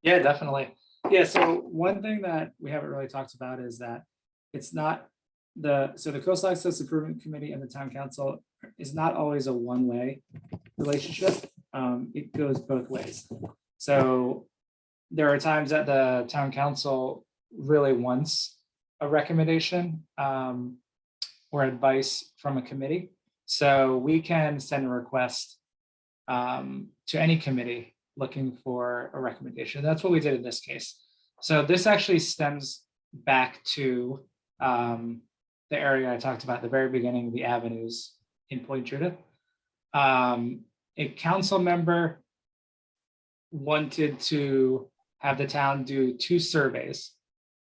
Yeah, definitely. Yeah, so one thing that we haven't really talked about is that it's not the Coastal Access Improvement Committee and the Town Council is not always a one-way relationship. It goes both ways. So there are times that the Town Council really wants a recommendation or advice from a committee. So we can send a request to any committee looking for a recommendation. That's what we did in this case. So this actually stems back to the area I talked about at the very beginning, the avenues in Point Judith. A council member wanted to have the town do 2 surveys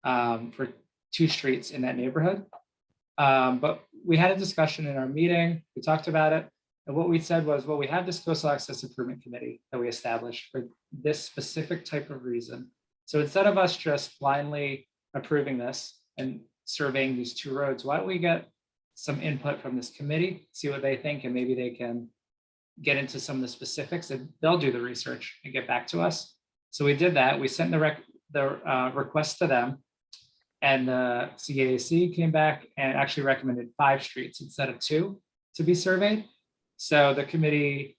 for 2 streets in that neighborhood. But we had a discussion in our meeting, we talked about it. And what we said was, well, we have this Coastal Access Improvement Committee that we established for this specific type of reason. So instead of us just blindly approving this and surveying these 2 roads, why don't we get some input from this committee, see what they think, and maybe they can get into some of the specifics, and they'll do the research and get back to us. So we did that. We sent the request to them, and the CAIC came back and actually recommended 5 streets instead of 2 to be surveyed. So the committee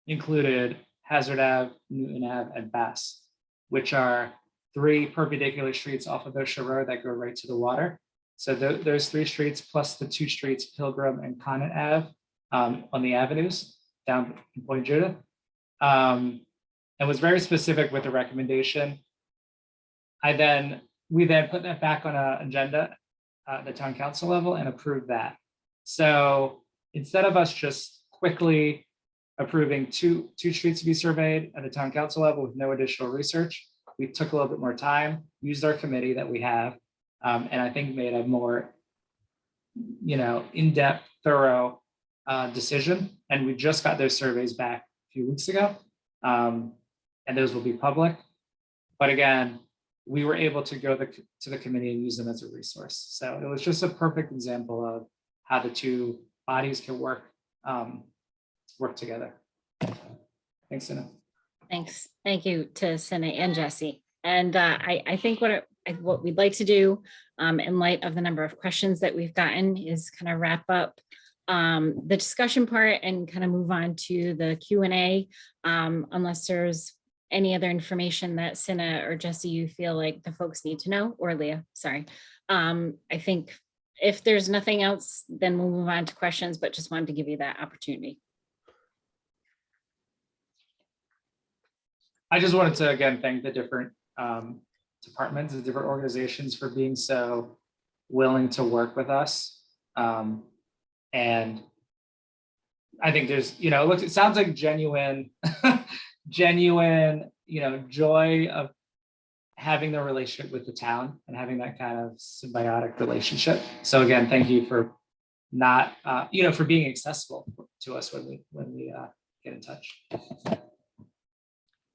included Hazard Ave, Newton Ave, and Bass, which are 3 perpendicular streets off of Ocean Road that go right to the water. So those 3 streets plus the 2 streets, Pilgrim and Conant Ave, on the avenues down in Point Judith, and was very specific with the recommendation. We then put that back on an agenda at the town council level and approved that. So instead of us just quickly approving two streets to be surveyed at the town council level with no additional research, we took a little bit more time, used our committee that we have, and I think made a more, in-depth, thorough decision. And we just got those surveys back a few weeks ago, and those will be public. But again, we were able to go to the committee and use them as a resource. So it was just a perfect example of how the 2 bodies can work together. Thanks, Cinna. Thanks. Thank you to Cinna and Jesse. And I think what we'd like to do in light of the number of questions that we've gotten is kind of wrap up the discussion part and kind of move on to the Q&A, unless there's any other information that Cinna or Jesse you feel like the folks need to know, or Leah, sorry. I think if there's nothing else, then we'll move on to questions, but just wanted to give you that opportunity. I just wanted to, again, thank the different departments and different organizations for being so willing to work with us. And I think there's, it sounds like genuine, joy of having the relationship with the town and having that kind of symbiotic relationship. So again, thank you for not, for being accessible to us when we get in touch.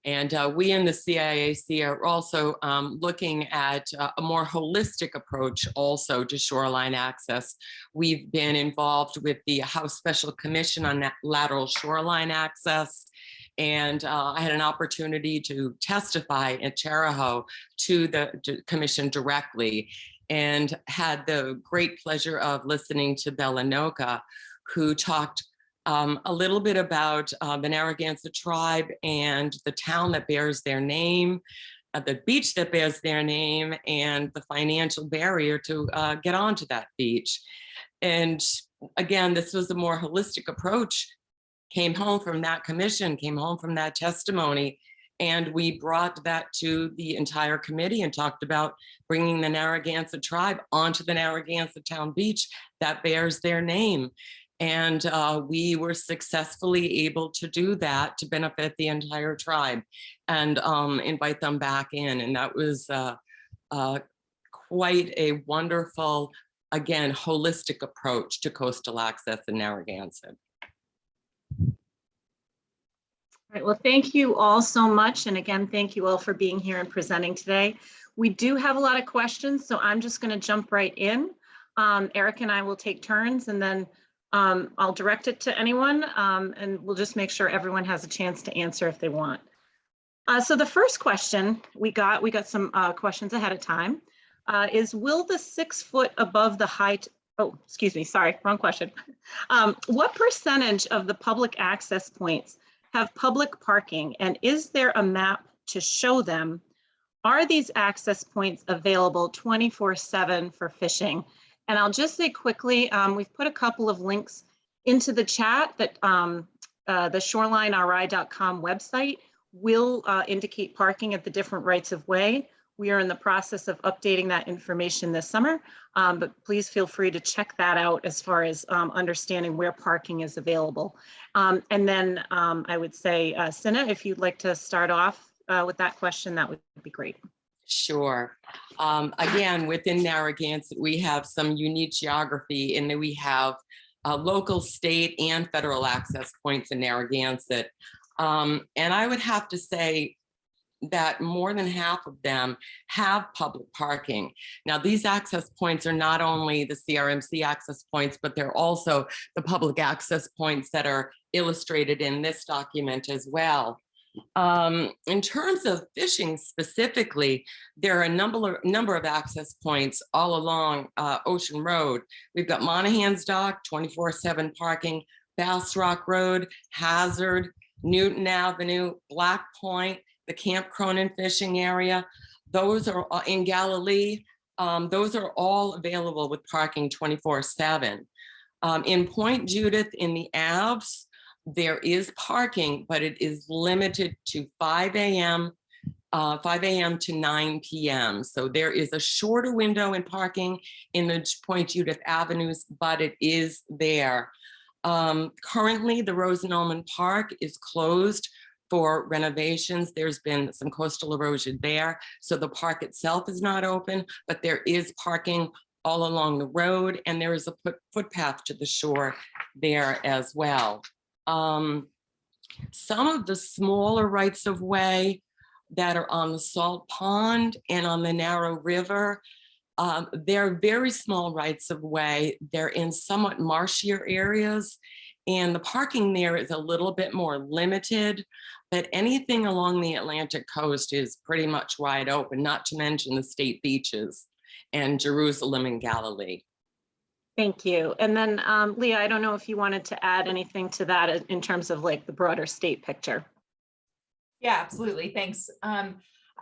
And we in the CIAC are also looking at a more holistic approach also to shoreline access. We've been involved with the House Special Commission on lateral shoreline access. And I had an opportunity to testify at Charahoe to the commission directly, and had the great pleasure of listening to Bella Noka, who talked a little bit about the Narragansett tribe and the town that bears their name, the beach that bears their name, and the financial barrier to get onto that beach. And again, this was a more holistic approach, came home from that commission, came home from that testimony, and we brought that to the entire committee and talked about bringing the Narragansett tribe onto the Narragansett Town Beach that bears their name. And we were successfully able to do that to benefit the entire tribe and invite them back in. And that was quite a wonderful, again, holistic approach to coastal access in Narragansett. All right, well, thank you all so much. And again, thank you all for being here and presenting today. We do have a lot of questions, so I'm just going to jump right in. Eric and I will take turns, and then I'll direct it to anyone, and we'll just make sure everyone has a chance to answer if they want. So the first question we got some questions ahead of time, is will the 6 foot above the height, oh, excuse me, sorry, wrong question. What percentage of the public access points have public parking, and is there a map to show them? Are these access points available 24/7 for fishing? And I'll just say quickly, we've put a couple of links into the chat that the shorelineri.com website will indicate parking at the different rights of way. We are in the process of updating that information this summer, but please feel free to check that out as far as understanding where parking is available. And then I would say, Cinna, if you'd like to start off with that question, that would be great. Sure. Again, within Narragansett, we have some unique geography in that we have local, state, and federal access points in Narragansett. And I would have to say that more than half of them have public parking. Now, these access points are not only the CRMC access points, but they're also the public access points that are illustrated in this document as well. In terms of fishing specifically, there are a number of access points all along Ocean Road. We've got Monahan's Dock, 24/7 parking, Bass Rock Road, Hazard, Newton Avenue, Black Point, the Camp Cronin fishing area. Those are in Galilee. Those are all available with parking 24/7. In Point Judith in the Avs, there is parking, but it is limited to 5 a.m. To 9 p.m. So there is a shorter window in parking in the Point Judith Avenues, but it is there. Currently, the Rosen-Ullman Park is closed for renovations. There's been some coastal erosion there, so the park itself is not open, but there is parking all along the road, and there is a footpath to the shore there as well. Some of the smaller rights of way that are on the Salt Pond and on the Narrow River, they're very small rights of way. They're in somewhat marshier areas, and the parking there is a little bit more limited, but anything along the Atlantic coast is pretty much wide open, not to mention the state beaches and Jerusalem and Galilee. Thank you. And then Leah, I don't know if you wanted to add anything to that in terms of like the broader state picture. Yeah, absolutely. Thanks.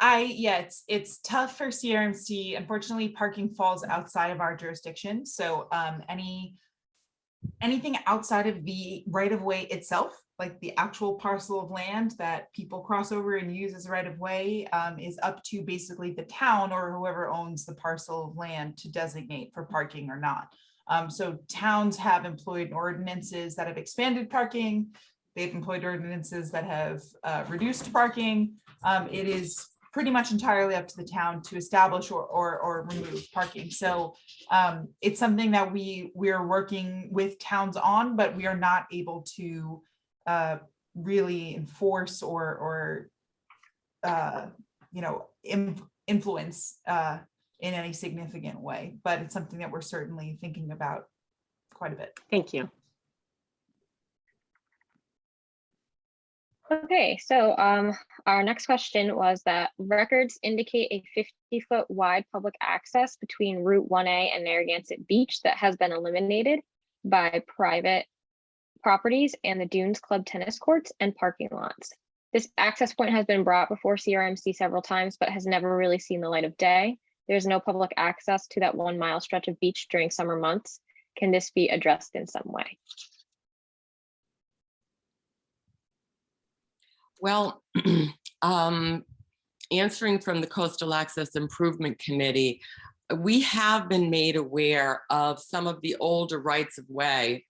It's tough for CRMC. Unfortunately, parking falls outside of our jurisdiction. So anything outside of the right of way itself, like the actual parcel of land that people cross over and use as right of way, is up to basically the town or whoever owns the parcel of land to designate for parking or not. So towns have employed ordinances that have expanded parking. They've employed ordinances that have reduced parking. It is pretty much entirely up to the town to establish or remove parking. So it's something that we're working with towns on, but we are not able to really enforce or influence in any significant way. But it's something that we're certainly thinking about quite a bit. Thank you. Okay, so our next question was that records indicate a 50-foot wide public access between Route 1A and Narragansett Beach that has been eliminated by private properties and the Dunes Club tennis courts and parking lots. This access point has been brought before CRMC several times, but has never really seen the light of day. There's no public access to that 1 mile stretch of beach during summer months. Can this be addressed in some way? Well, answering from the Coastal Access Improvement Committee, we have been made aware of some of the older rights of way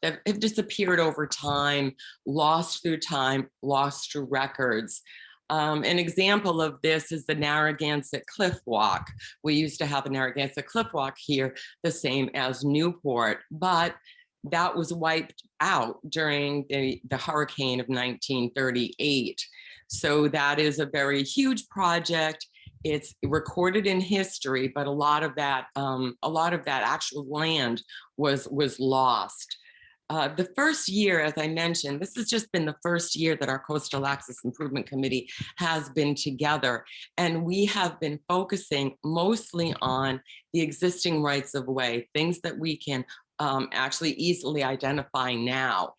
that have disappeared over time, lost through time, lost through records. An example of this is the Narragansett Cliff Walk. We used to have a Narragansett Cliff Walk here, the same as Newport, but that was wiped out during the hurricane of 1938. So that is a very huge project. It's recorded in history, but a lot of that actual land was lost. The first year, as I mentioned, this has just been the first year that our Coastal Access Improvement Committee has been together, and we have been focusing mostly on the existing rights of way, things that we can actually easily identify now.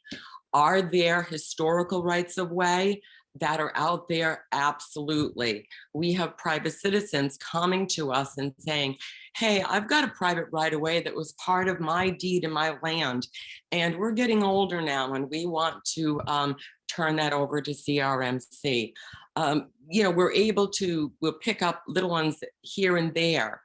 Are there historical rights of way that are out there? Absolutely. We have private citizens coming to us and saying, hey, I've got a private right of way that was part of my deed in my land, and we're getting older now and we want to turn that over to CRMC. We're able to, we'll pick up little ones here and there.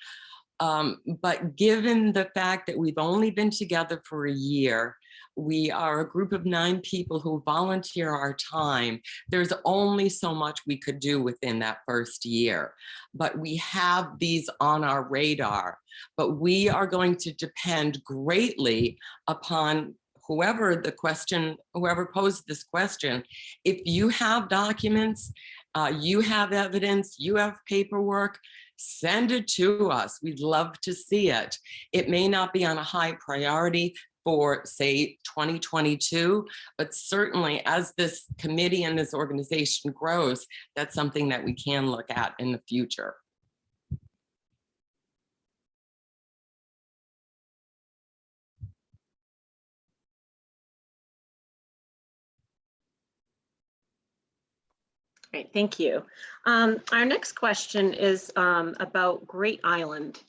But given the fact that we've only been together for a year, we are a group of 9 people who volunteer our time. There's only so much we could do within that first year, but we have these on our radar. But we are going to depend greatly upon whoever posed this question, if you have documents, you have evidence, you have paperwork, send it to us. We'd love to see it. It may not be on a high priority for, say, 2022, but certainly as this committee and this organization grows, that's something that we can look at in the future. Great, thank you. Our next question is about Great Island.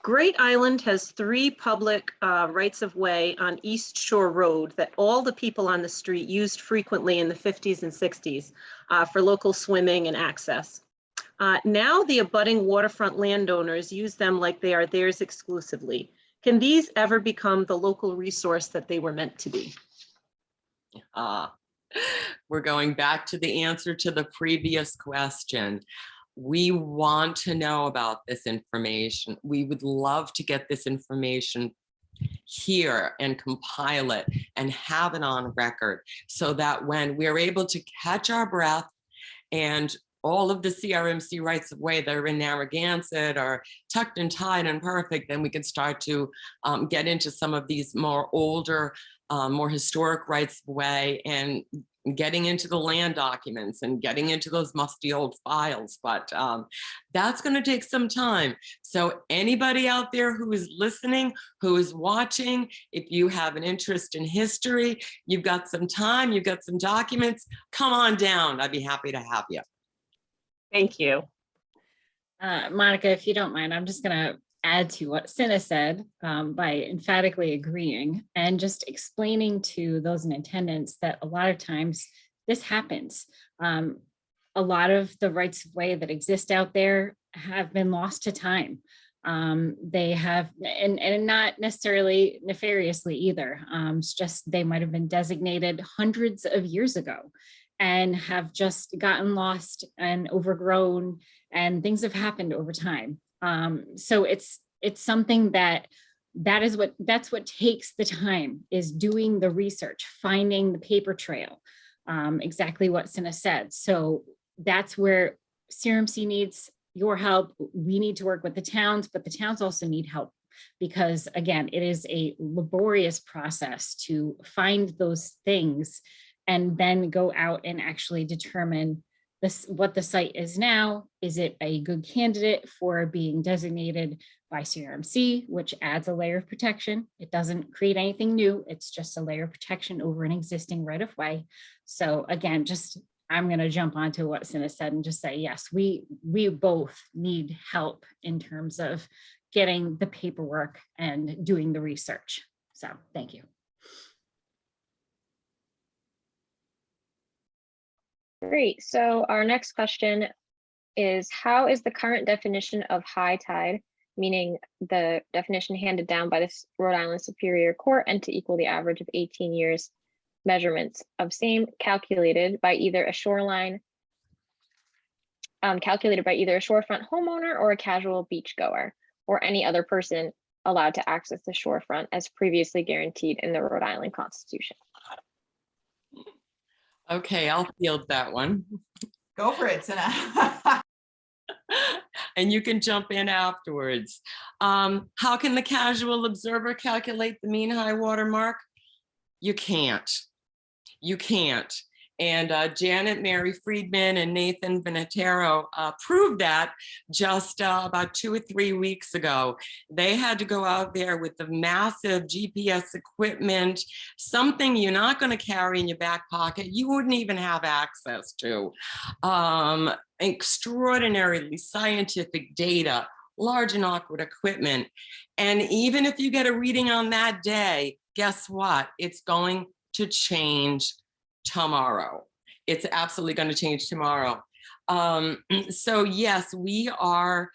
Great Island has 3 public rights of way on East Shore Road that all the people on the street used frequently in the 50s and 60s for local swimming and access. Now the abutting waterfront landowners use them like they are theirs exclusively. Can these ever become the local resource that they were meant to be? We're going back to the answer to the previous question. We want to know about this information. We would love to get this information here and compile it and have it on record so that when we're able to catch our breath and all of the CRMC rights of way that are in Narragansett are tucked and tied and perfect, then we can start to get into some of these more older, more historic rights of way and getting into the land documents and getting into those musty old files. But that's going to take some time. So anybody out there who is listening, who is watching, if you have an interest in history, you've got some time, you've got some documents, come on down. I'd be happy to have you. Thank you. Monica, if you don't mind, I'm just going to add to what Cinna said by emphatically agreeing and just explaining to those in attendance that a lot of times this happens. A lot of the rights of way that exist out there have been lost to time. They have, and not necessarily nefariously either. It's just they might have been designated hundreds of years ago and have just gotten lost and overgrown, and things have happened over time. So it's something that's what takes the time, is doing the research, finding the paper trail, exactly what Cinna said. So that's where CRMC needs your help. We need to work with the towns, but the towns also need help because, again, it is a laborious process to find those things and then go out and actually determine what the site is now. Is it a good candidate for being designated by CRMC, which adds a layer of protection? It doesn't create anything new. It's just a layer of protection over an existing right of way. So again, I'm going to jump onto what Cinna said and just say, yes, we both need help in terms of getting the paperwork and doing the research. So thank you. Great. So our next question is, how is the current definition of high tide, meaning the definition handed down by the Rhode Island Superior Court and to equal the average of 18 years measurements of same, calculated by either a shorefront homeowner or a casual beachgoer or any other person allowed to access the shorefront as previously guaranteed in the Rhode Island Constitution? Okay, I'll field that one. Go for it, Cinna. And you can jump in afterwards. How can the casual observer calculate the mean high water mark? You can't. You can't. And Janet Mary Friedman and Nathan Benatero proved that just about 2 or 3 weeks ago. They had to go out there with the massive GPS equipment, something you're not going to carry in your back pocket, you wouldn't even have access to. Extraordinarily scientific data, large and awkward equipment. And even if you get a reading on that day, guess what? It's going to change tomorrow. It's absolutely going to change tomorrow. So yes, we are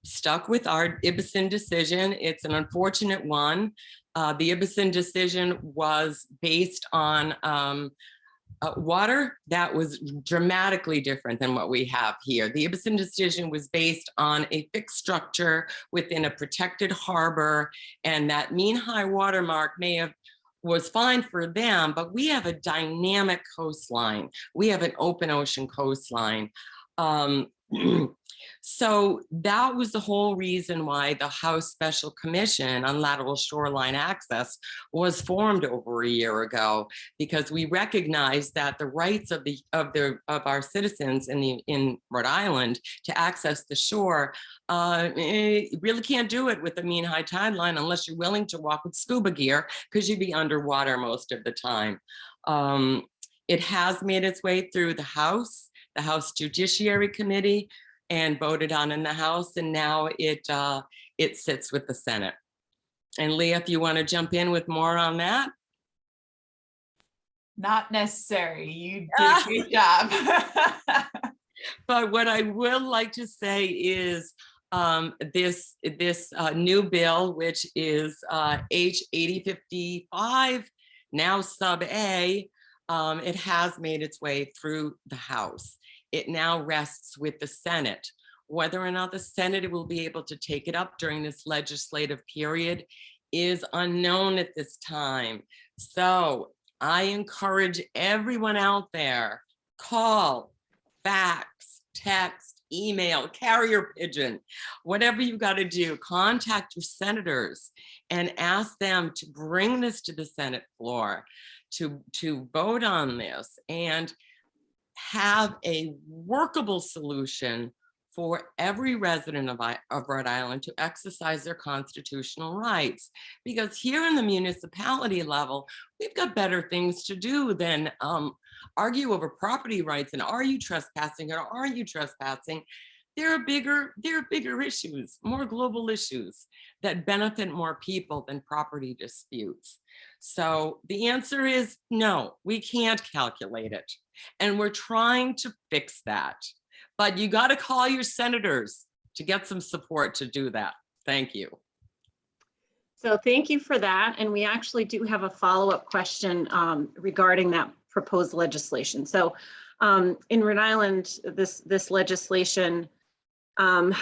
stuck with our Ibison decision. It's an unfortunate one. The Ibison decision was based on water that was dramatically different than what we have here. The Ibison decision was based on a fixed structure within a protected harbor, and that mean high water mark may have was fine for them, but we have a dynamic coastline. We have an open ocean coastline. So that was the whole reason why the House Special Commission on Lateral Shoreline Access was formed over a year ago, because we recognized that the rights of our citizens in Rhode Island to access the shore, you really can't do it with the mean high tide line unless you're willing to walk with scuba gear, because you'd be underwater most of the time. It has made its way through the House Judiciary Committee, and voted on in the House, and now it sits with the Senate. And Leah, if you want to jump in with more on that. Not necessary. You did a great job. But what I would like to say is this new bill, which is H 8055, now sub A, it has made its way through the House. It now rests with the Senate. Whether or not the Senate will be able to take it up during this legislative period is unknown at this time. So I encourage everyone out there, call, fax, text, email, carrier pigeon, whatever you've got to do, contact your senators and ask them to bring this to the Senate floor to vote on this and have a workable solution for every resident of Rhode Island to exercise their constitutional rights. Because here in the municipality level, we've got better things to do than argue over property rights and are you trespassing or aren't you trespassing? There are bigger issues, more global issues that benefit more people than property disputes. So the answer is no, we can't calculate it. And we're trying to fix that. But you got to call your senators to get some support to do that. Thank you. So thank you for that. And we actually do have a follow-up question regarding that proposed legislation. So in Rhode Island, this legislation, and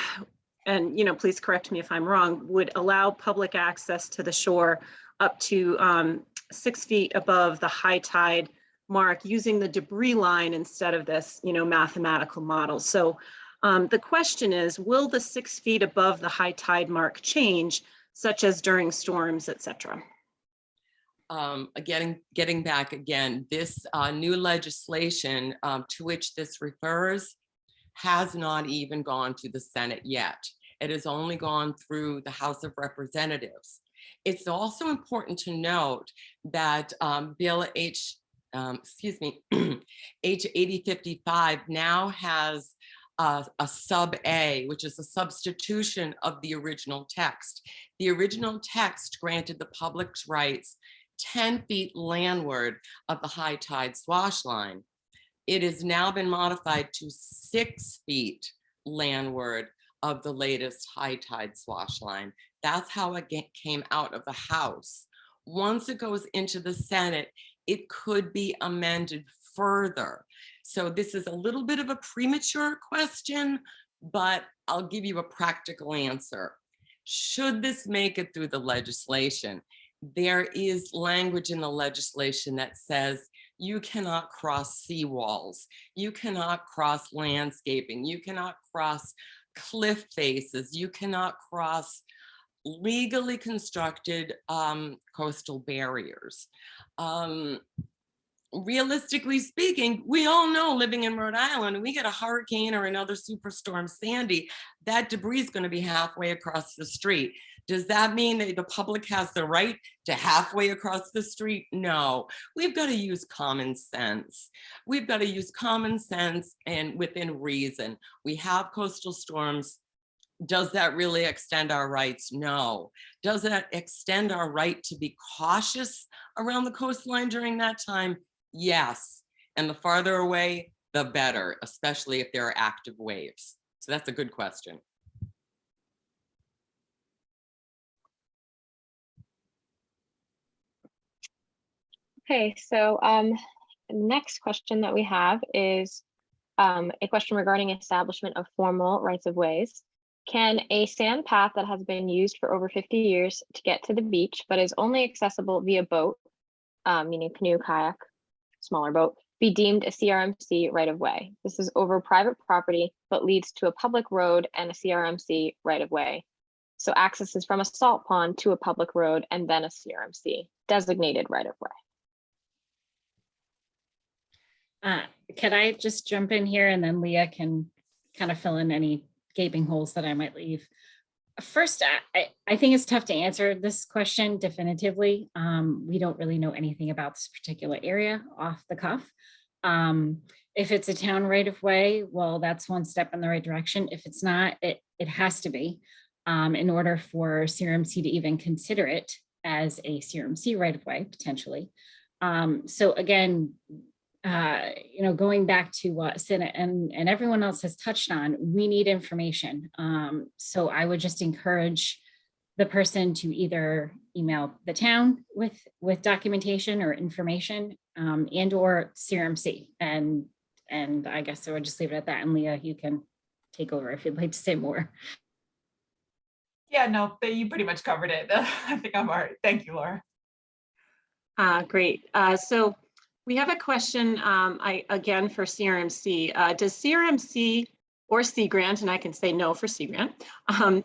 please correct me if I'm wrong, would allow public access to the shore up to 6 feet above the high tide mark using the debris line instead of this, mathematical model. So the question is, will the 6 feet above the high tide mark change, such as during storms, et cetera? Getting back again, this new legislation to which this refers has not even gone to the Senate yet. It has only gone through the House of Representatives. It's also important to note that Bill H 8055 now has a sub A, which is a substitution of the original text. The original text granted the public's rights 10 feet landward of the high tide swash line. It has now been modified to 6 feet landward of the latest high tide swash line. That's how it came out of the House. Once it goes into the Senate, it could be amended further. So this is a little bit of a premature question, but I'll give you a practical answer. Should this make it through the legislation, there is language in the legislation that says you cannot cross seawalls, you cannot cross landscaping, you cannot cross cliff faces, you cannot cross legally constructed coastal barriers. Realistically speaking, we all know living in Rhode Island, we get a hurricane or another superstorm Sandy, that debris is going to be halfway across the street. Does that mean that the public has the right to halfway across the street? No, we've got to use common sense. We've got to use common sense and within reason. We have coastal storms. Does that really extend our rights? No. Does that extend our right to be cautious around the coastline during that time? Yes. And the farther away, the better, especially if there are active waves. So that's a good question. Okay, so next question that we have is a question regarding establishment of formal rights of ways. Can a sand path that has been used for over 50 years to get to the beach, but is only accessible via boat, meaning canoe, kayak, smaller boat, be deemed a CRMC right-of-way. This is over private property, but leads to a public road and a CRMC right-of-way. So access is from a salt pond to a public road and then a CRMC designated right-of-way. Can I just jump in here and then Leah can kind of fill in any gaping holes that I might leave? First, I think it's tough to answer this question definitively. We don't really know anything about this particular area off the cuff. If it's a town right of way, well, that's one step in the right direction. If it's not, it has to be in order for CRMC to even consider it as a CRMC right of way, potentially. So again, going back to what Cinna and everyone else has touched on, we need information. So I would just encourage the person to either email the town with documentation or information and or CRMC. And I guess I would just leave it at that. And Leah, you can take over if you'd like to say more. Yeah, no, you pretty much covered it. I think I'm all right. Thank you, Laura. Great. So we have a question again for CRMC. Does CRMC or Sea Grant, and I can say no for Sea Grant,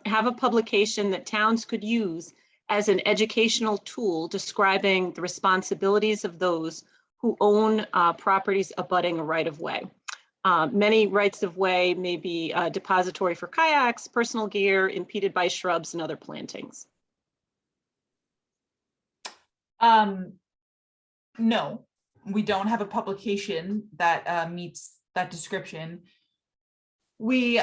have a publication that towns could use as an educational tool describing the responsibilities of those who own properties abutting a right of way? Many rights of way may be depository for kayaks, personal gear, impeded by shrubs and other plantings. No, we don't have a publication that meets that description. We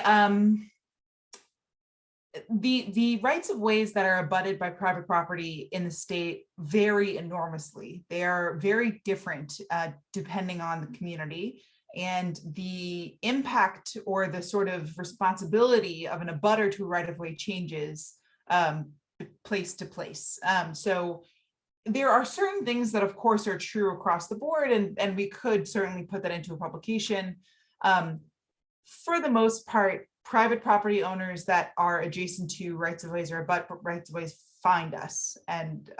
the rights of ways that are abutted by private property in the state vary enormously. They are very different depending on the community, and the impact or the sort of responsibility of an abutter to a right of way changes place to place. So there are certain things that of course are true across the board, and we could certainly put that into a publication. For the most part, private property owners that are adjacent to rights of ways or abut rights of ways find us, and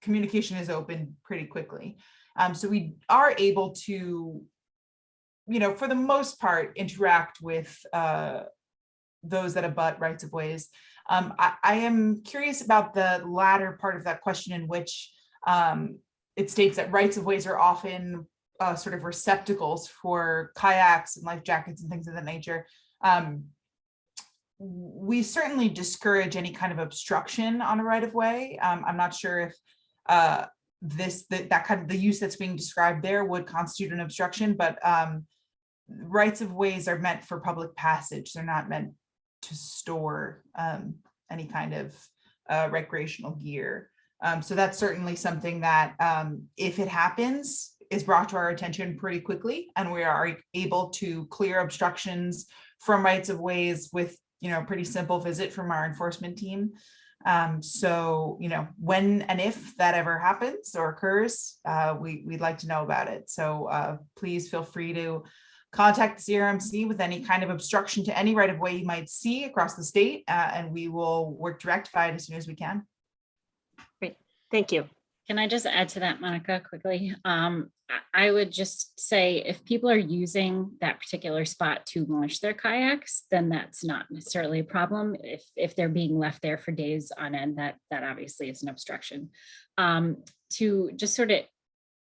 communication is open pretty quickly. So we are able to, for the most part, interact with those that abut rights of ways. I am curious about the latter part of that question, in which it states that rights of ways are often sort of receptacles for kayaks and life jackets and things of that nature. We certainly discourage any kind of obstruction on a right of way. I'm not sure if that kind of the use that's being described there would constitute an obstruction, but rights of ways are meant for public passage. They're not meant to store any kind of recreational gear. So that's certainly something that if it happens, is brought to our attention pretty quickly, and we are able to clear obstructions from rights of ways with pretty simple visit from our enforcement team. So when and if that ever happens or occurs, we'd like to know about it. So please feel free to contact the CRMC with any kind of obstruction to any right of way you might see across the state, and we will work to rectify it as soon as we can. Great, thank you. Can I just add to that, Monica, quickly? I would just say if people are using that particular spot to launch their kayaks, then that's not necessarily a problem. If they're being left there for days on end, that obviously is an obstruction. To just sort of,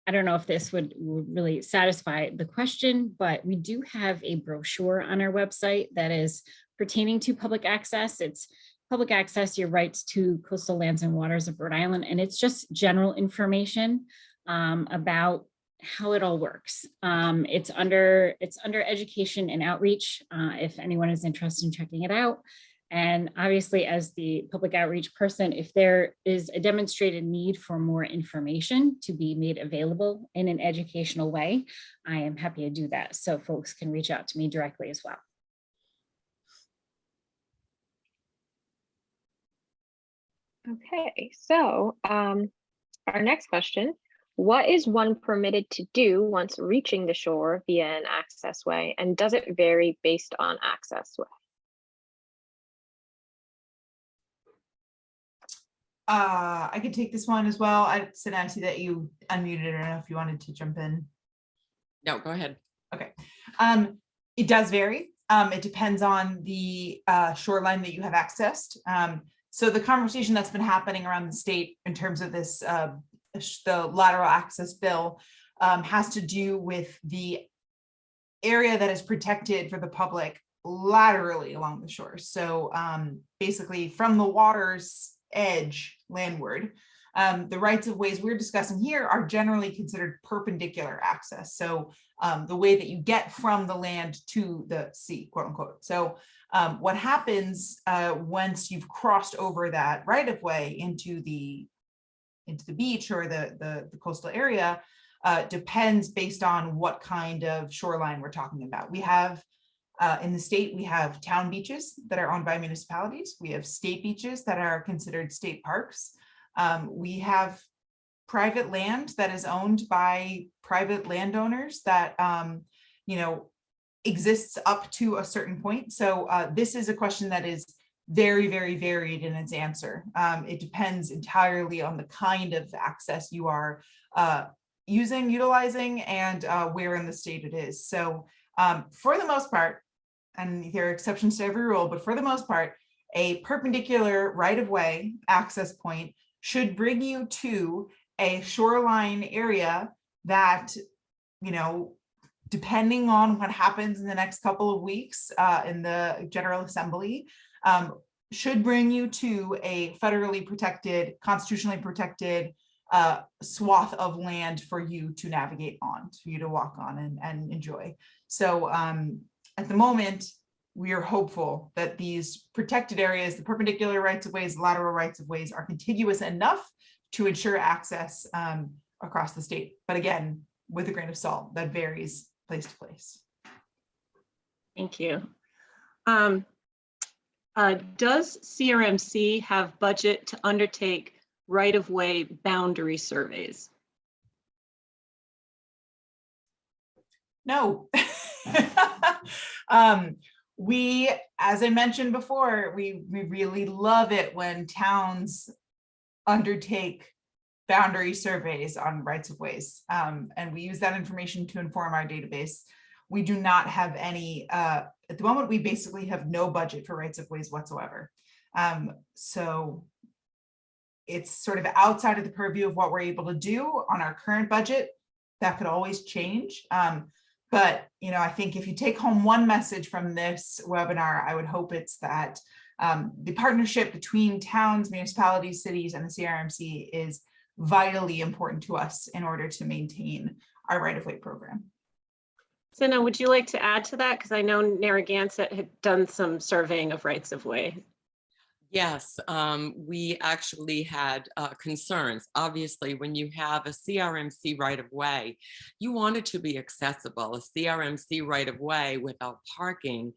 I don't know if this would really satisfy the question, but we do have a brochure on our website that is pertaining to public access. It's public access, your rights to coastal lands and waters of Rhode Island. And it's just general information about how it all works. It's under education and outreach, if anyone is interested in checking it out. And obviously, as the public outreach person, if there is a demonstrated need for more information to be made available in an educational way, I am happy to do that. So folks can reach out to me directly as well. Okay, so our next question, what is one permitted to do once reaching the shore via an access way, and does it vary based on access way? I could take this one as well. Cinna, I see that you unmuted. I don't know if you wanted to jump in. No, go ahead. Okay. It does vary. It depends on the shoreline that you have accessed. So the conversation that's been happening around the state in terms of this, the lateral access bill, has to do with the area that is protected for the public laterally along the shore. So basically from the water's edge landward, the rights of ways we're discussing here are generally considered perpendicular access. So the way that you get from the land to the sea, quote unquote. So what happens once you've crossed over that right of way into the beach or the coastal area depends based on what kind of shoreline we're talking about. We have in the state, we have town beaches that are owned by municipalities. We have state beaches that are considered state parks. We have private land that is owned by private landowners that, exists up to a certain point. So this is a question that is very, very varied in its answer. It depends entirely on the kind of access you are utilizing, and where in the state it is. So for the most part, and there are exceptions to every rule, but for the most part, a perpendicular right-of-way access point should bring you to a shoreline area that, depending on what happens in the next couple of weeks in the General Assembly, should bring you to a federally protected, constitutionally protected swath of land for you to navigate on, for you to walk on and enjoy. So at the moment, we are hopeful that these protected areas, the perpendicular rights of ways, lateral rights of ways, are contiguous enough to ensure access across the state. But again, with a grain of salt, that varies place to place. Thank you. Does CRMC have budget to undertake right-of-way boundary surveys? No. We, as I mentioned before, we really love it when towns undertake boundary surveys on rights of ways. And we use that information to inform our database. We do not have any, at the moment, we basically have no budget for rights of ways whatsoever. So it's sort of outside of the purview of what we're able to do on our current budget. That could always change. But, I think if you take home one message from this webinar, I would hope it's that the partnership between towns, municipalities, cities, and the CRMC is vitally important to us in order to maintain our right-of-way program. Cinna, would you like to add to that? Because I know Narragansett had done some surveying of rights of way. Yes, we actually had concerns. Obviously, when you have a CRMC right of way, you want it to be accessible. A CRMC right of way without parking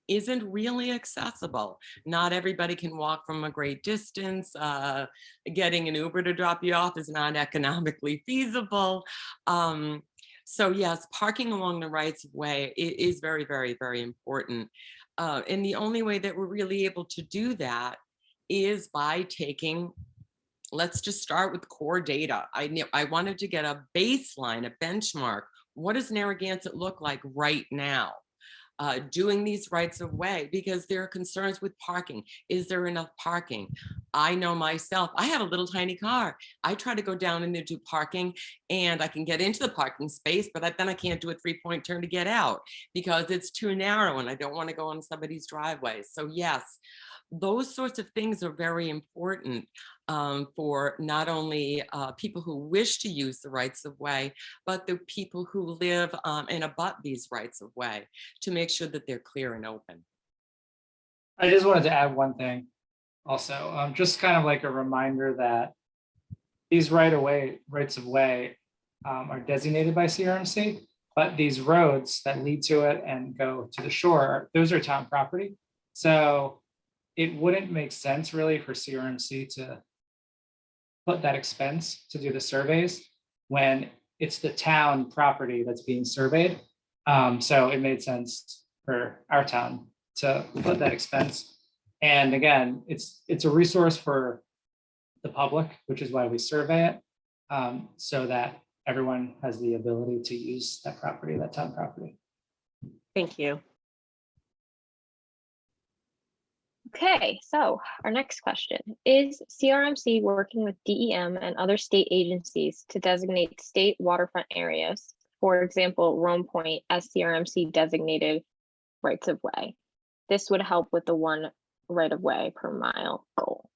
isn't really accessible. Not everybody can walk from a great distance. Getting an Uber to drop you off is not economically feasible. So yes, parking along the rights of way is very, very, very important. And the only way that we're really able to do that is by taking, let's just start with core data. I wanted to get a baseline, a benchmark. What does Narragansett look like right now? Doing these rights of way, because there are concerns with parking. Is there enough parking? I know myself, I have a little tiny car. I try to go down and do parking, and I can get into the parking space, but then I can't do a 3-point turn to get out because it's too narrow and I don't want to go on somebody's driveway. So yes, those sorts of things are very important for not only people who wish to use the rights of way, but the people who live and abut these rights of way, to make sure that they're clear and open. I just wanted to add one thing also, just kind of like a reminder that these rights of way are designated by CRMC, but these roads that lead to it and go to the shore, those are town property. So it wouldn't make sense really for CRMC to put that expense to do the surveys when it's the town property that's being surveyed. So it made sense for our town to put that expense. And again, it's a resource for the public, which is why we survey it, so that everyone has the ability to use that property, that town property. Thank you. Okay, so our next question is CRMC working with DEM and other state agencies to designate state waterfront areas, for example, Rome Point as CRMC designated rights of way. This would help with the 1 right of way per mile goal.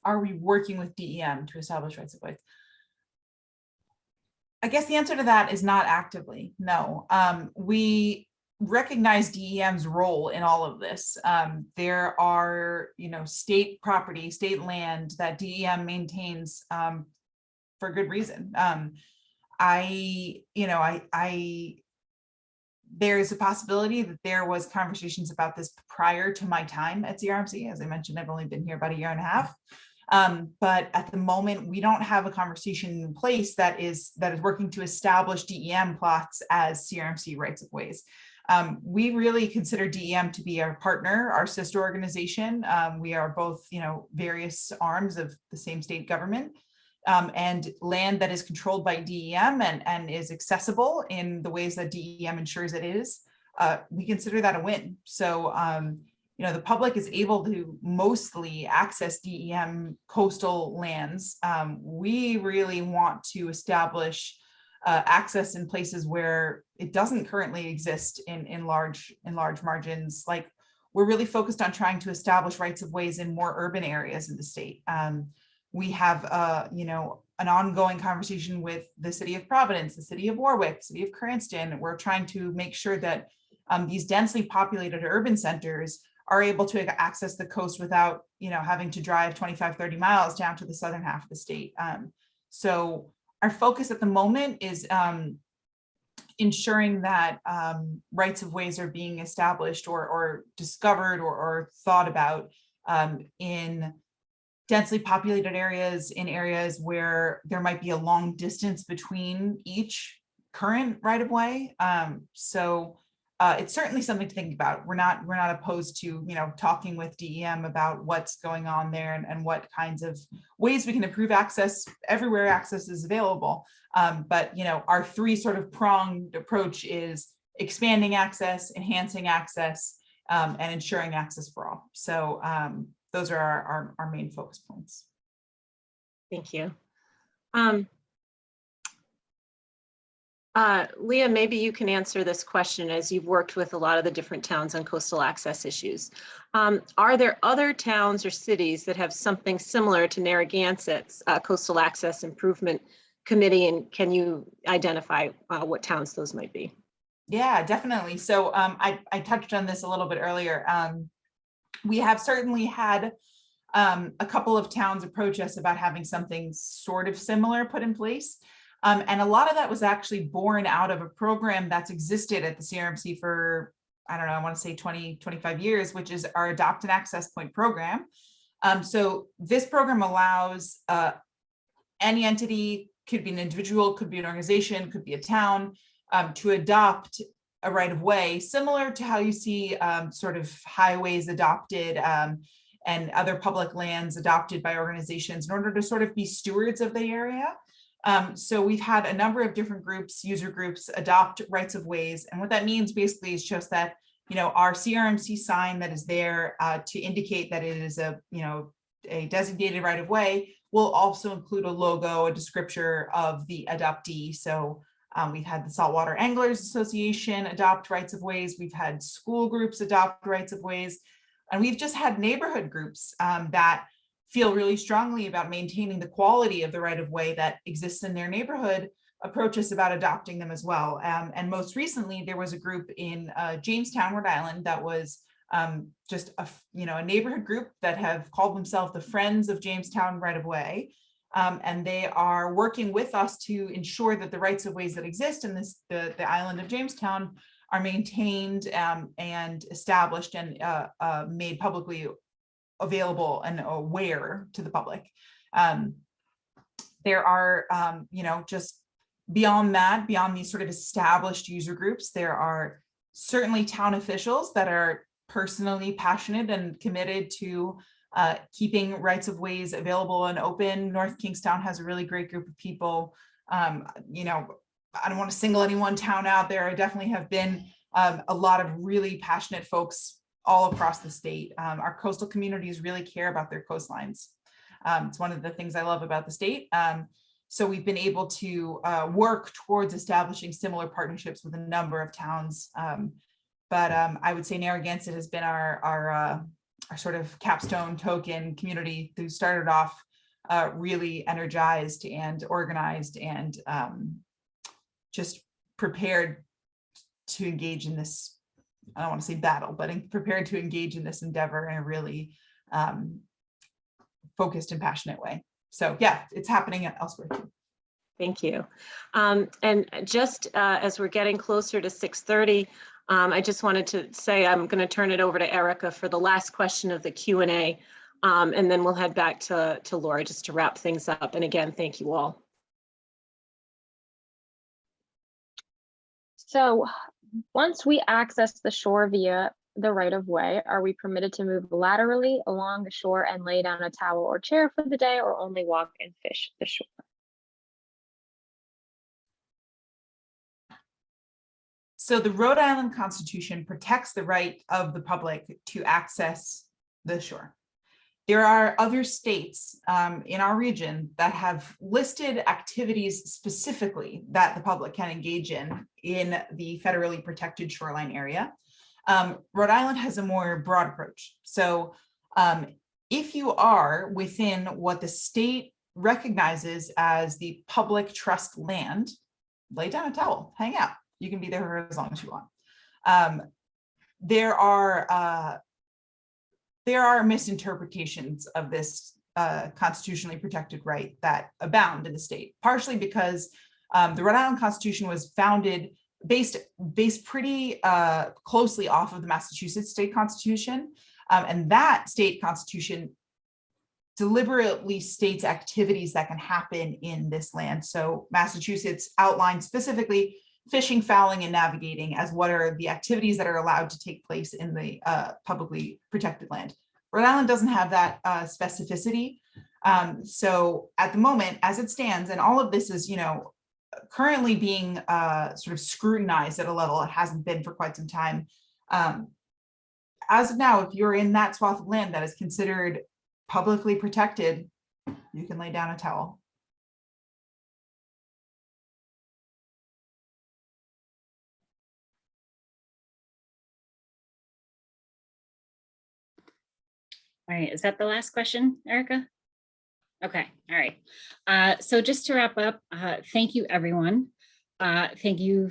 Are we working with DEM to establish rights of way? I guess the answer to that is not actively, no. We recognize DEM's role in all of this. There are, state property, state land that DEM maintains for good reason. There's a possibility that there was conversations about this prior to my time at CRMC. As I mentioned, I've only been here about 1.5 years. But at the moment, we don't have a conversation in place that is working to establish DEM plots as CRMC rights of ways. We really consider DEM to be our partner, our sister organization. We are both, various arms of the same state government, and land that is controlled by DEM and is accessible in the ways that DEM ensures it is. We consider that a win. So, the public is able to mostly access DEM coastal lands. We really want to establish access in places where it doesn't currently exist in large margins. Like, we're really focused on trying to establish rights of ways in more urban areas in the state. We have an ongoing conversation with the city of Providence, the city of Warwick, city of Cranston. We're trying to make sure that these densely populated urban centers are able to access the coast without, having to drive 25, 30 miles down to the southern half of the state. So our focus at the moment is ensuring that rights of ways are being established or discovered or thought about in densely populated areas, in areas where there might be a long distance between each current right of way. So it's certainly something to think about. We're not opposed to, talking with DEM about what's going on there and what kinds of ways we can improve access everywhere access is available. But, our 3 sort of pronged approach is expanding access, enhancing access, and ensuring access for all. So those are our main focus points. Thank you. Leah, maybe you can answer this question as you've worked with a lot of the different towns on coastal access issues. Are there other towns or cities that have something similar to Narragansett's Coastal Access Improvement Committee, and can you identify what towns those might be? Yeah, definitely. So I touched on this a little bit earlier. We have certainly had a couple of towns approach us about having something sort of similar put in place. And a lot of that was actually born out of a program that's existed at the CRMC for, I want to say 20, 25 years, which is our Adopt and Access Point program. So this program allows any entity, could be an individual, could be an organization, could be a town, to adopt a right of way, similar to how you see sort of highways adopted and other public lands adopted by organizations in order to sort of be stewards of the area. So we've had a number of different groups, user groups, adopt rights of ways. And what that means basically is just that, our CRMC sign that is there to indicate that it is a designated right of way will also include a logo, a descriptor of the adoptee. So we've had the Saltwater Anglers Association adopt rights of ways. We've had school groups adopt rights of ways. And we've just had neighborhood groups that feel really strongly about maintaining the quality of the right of way that exists in their neighborhood, approach us about adopting them as well. And most recently, there was a group in Jamestown, Rhode Island, that was just a neighborhood group that have called themselves the Friends of Jamestown Right of Way. And they are working with us to ensure that the rights of ways that exist in the island of Jamestown are maintained and established and made publicly available and aware to the public. There are, just beyond that, beyond these sort of established user groups, there are certainly town officials that are personally passionate and committed to keeping rights of ways available and open. North Kingstown has a really great group of people. I don't want to single any one town out there. I definitely have been a lot of really passionate folks all across the state. Our coastal communities really care about their coastlines. It's one of the things I love about the state. So we've been able to work towards establishing similar partnerships with a number of towns. But I would say Narragansett has been our sort of capstone token community who started off really energized and organized and just prepared to engage in this, I don't want to say battle, but prepared to engage in this endeavor in a really focused and passionate way. So yeah, it's happening elsewhere too. Thank you. And just as we're getting closer to 6:30, I just wanted to say I'm going to turn it over to Erica for the last question of the Q&A, and then we'll head back to Laura just to wrap things up. And again, thank you all. So once we access the shore via the right of way, are we permitted to move laterally along the shore and lay down a towel or chair for the day, or only walk and fish the shore? So the Rhode Island Constitution protects the right of the public to access the shore. There are other states in our region that have listed activities specifically that the public can engage in the federally protected shoreline area. Rhode Island has a more broad approach. So if you are within what the state recognizes as the public trust land, lay down a towel, hang out. You can be there for as long as you want. There are misinterpretations of this constitutionally protected right that abound in the state, partially because the Rhode Island Constitution was founded based pretty closely off of the Massachusetts state constitution. And that state constitution deliberately states activities that can happen in this land. So Massachusetts outlined specifically fishing, fouling, and navigating as what are the activities that are allowed to take place in the publicly protected land. Rhode Island doesn't have that specificity. So at the moment, as it stands, and all of this is, currently being sort of scrutinized at a level it hasn't been for quite some time. As of now, if you're in that swath of land that is considered publicly protected, you can lay down a towel. All right, is that the last question, Erica? Okay, all right. So just to wrap up, thank you, everyone. Thank you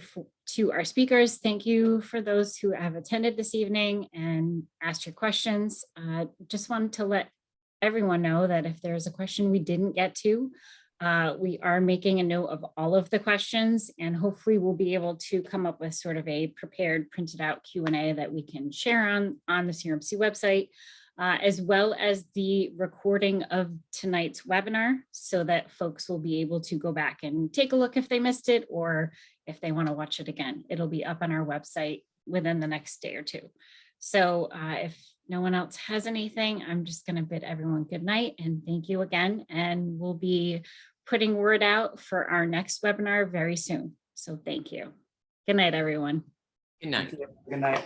to our speakers. Thank you for those who have attended this evening and asked your questions. Just wanted to let everyone know that if there's a question we didn't get to, we are making a note of all of the questions, and hopefully we'll be able to come up with sort of a prepared, printed out Q&A that we can share on the CRMC website. As well as the recording of tonight's webinar, so that folks will be able to go back and take a look if they missed it, or if they want to watch it again. It'll be up on our website within the next day or two. So if no one else has anything, I'm just going to bid everyone good night and thank you again. And we'll be putting word out for our next webinar very soon. So thank you. Good night, everyone. Good night. Good night.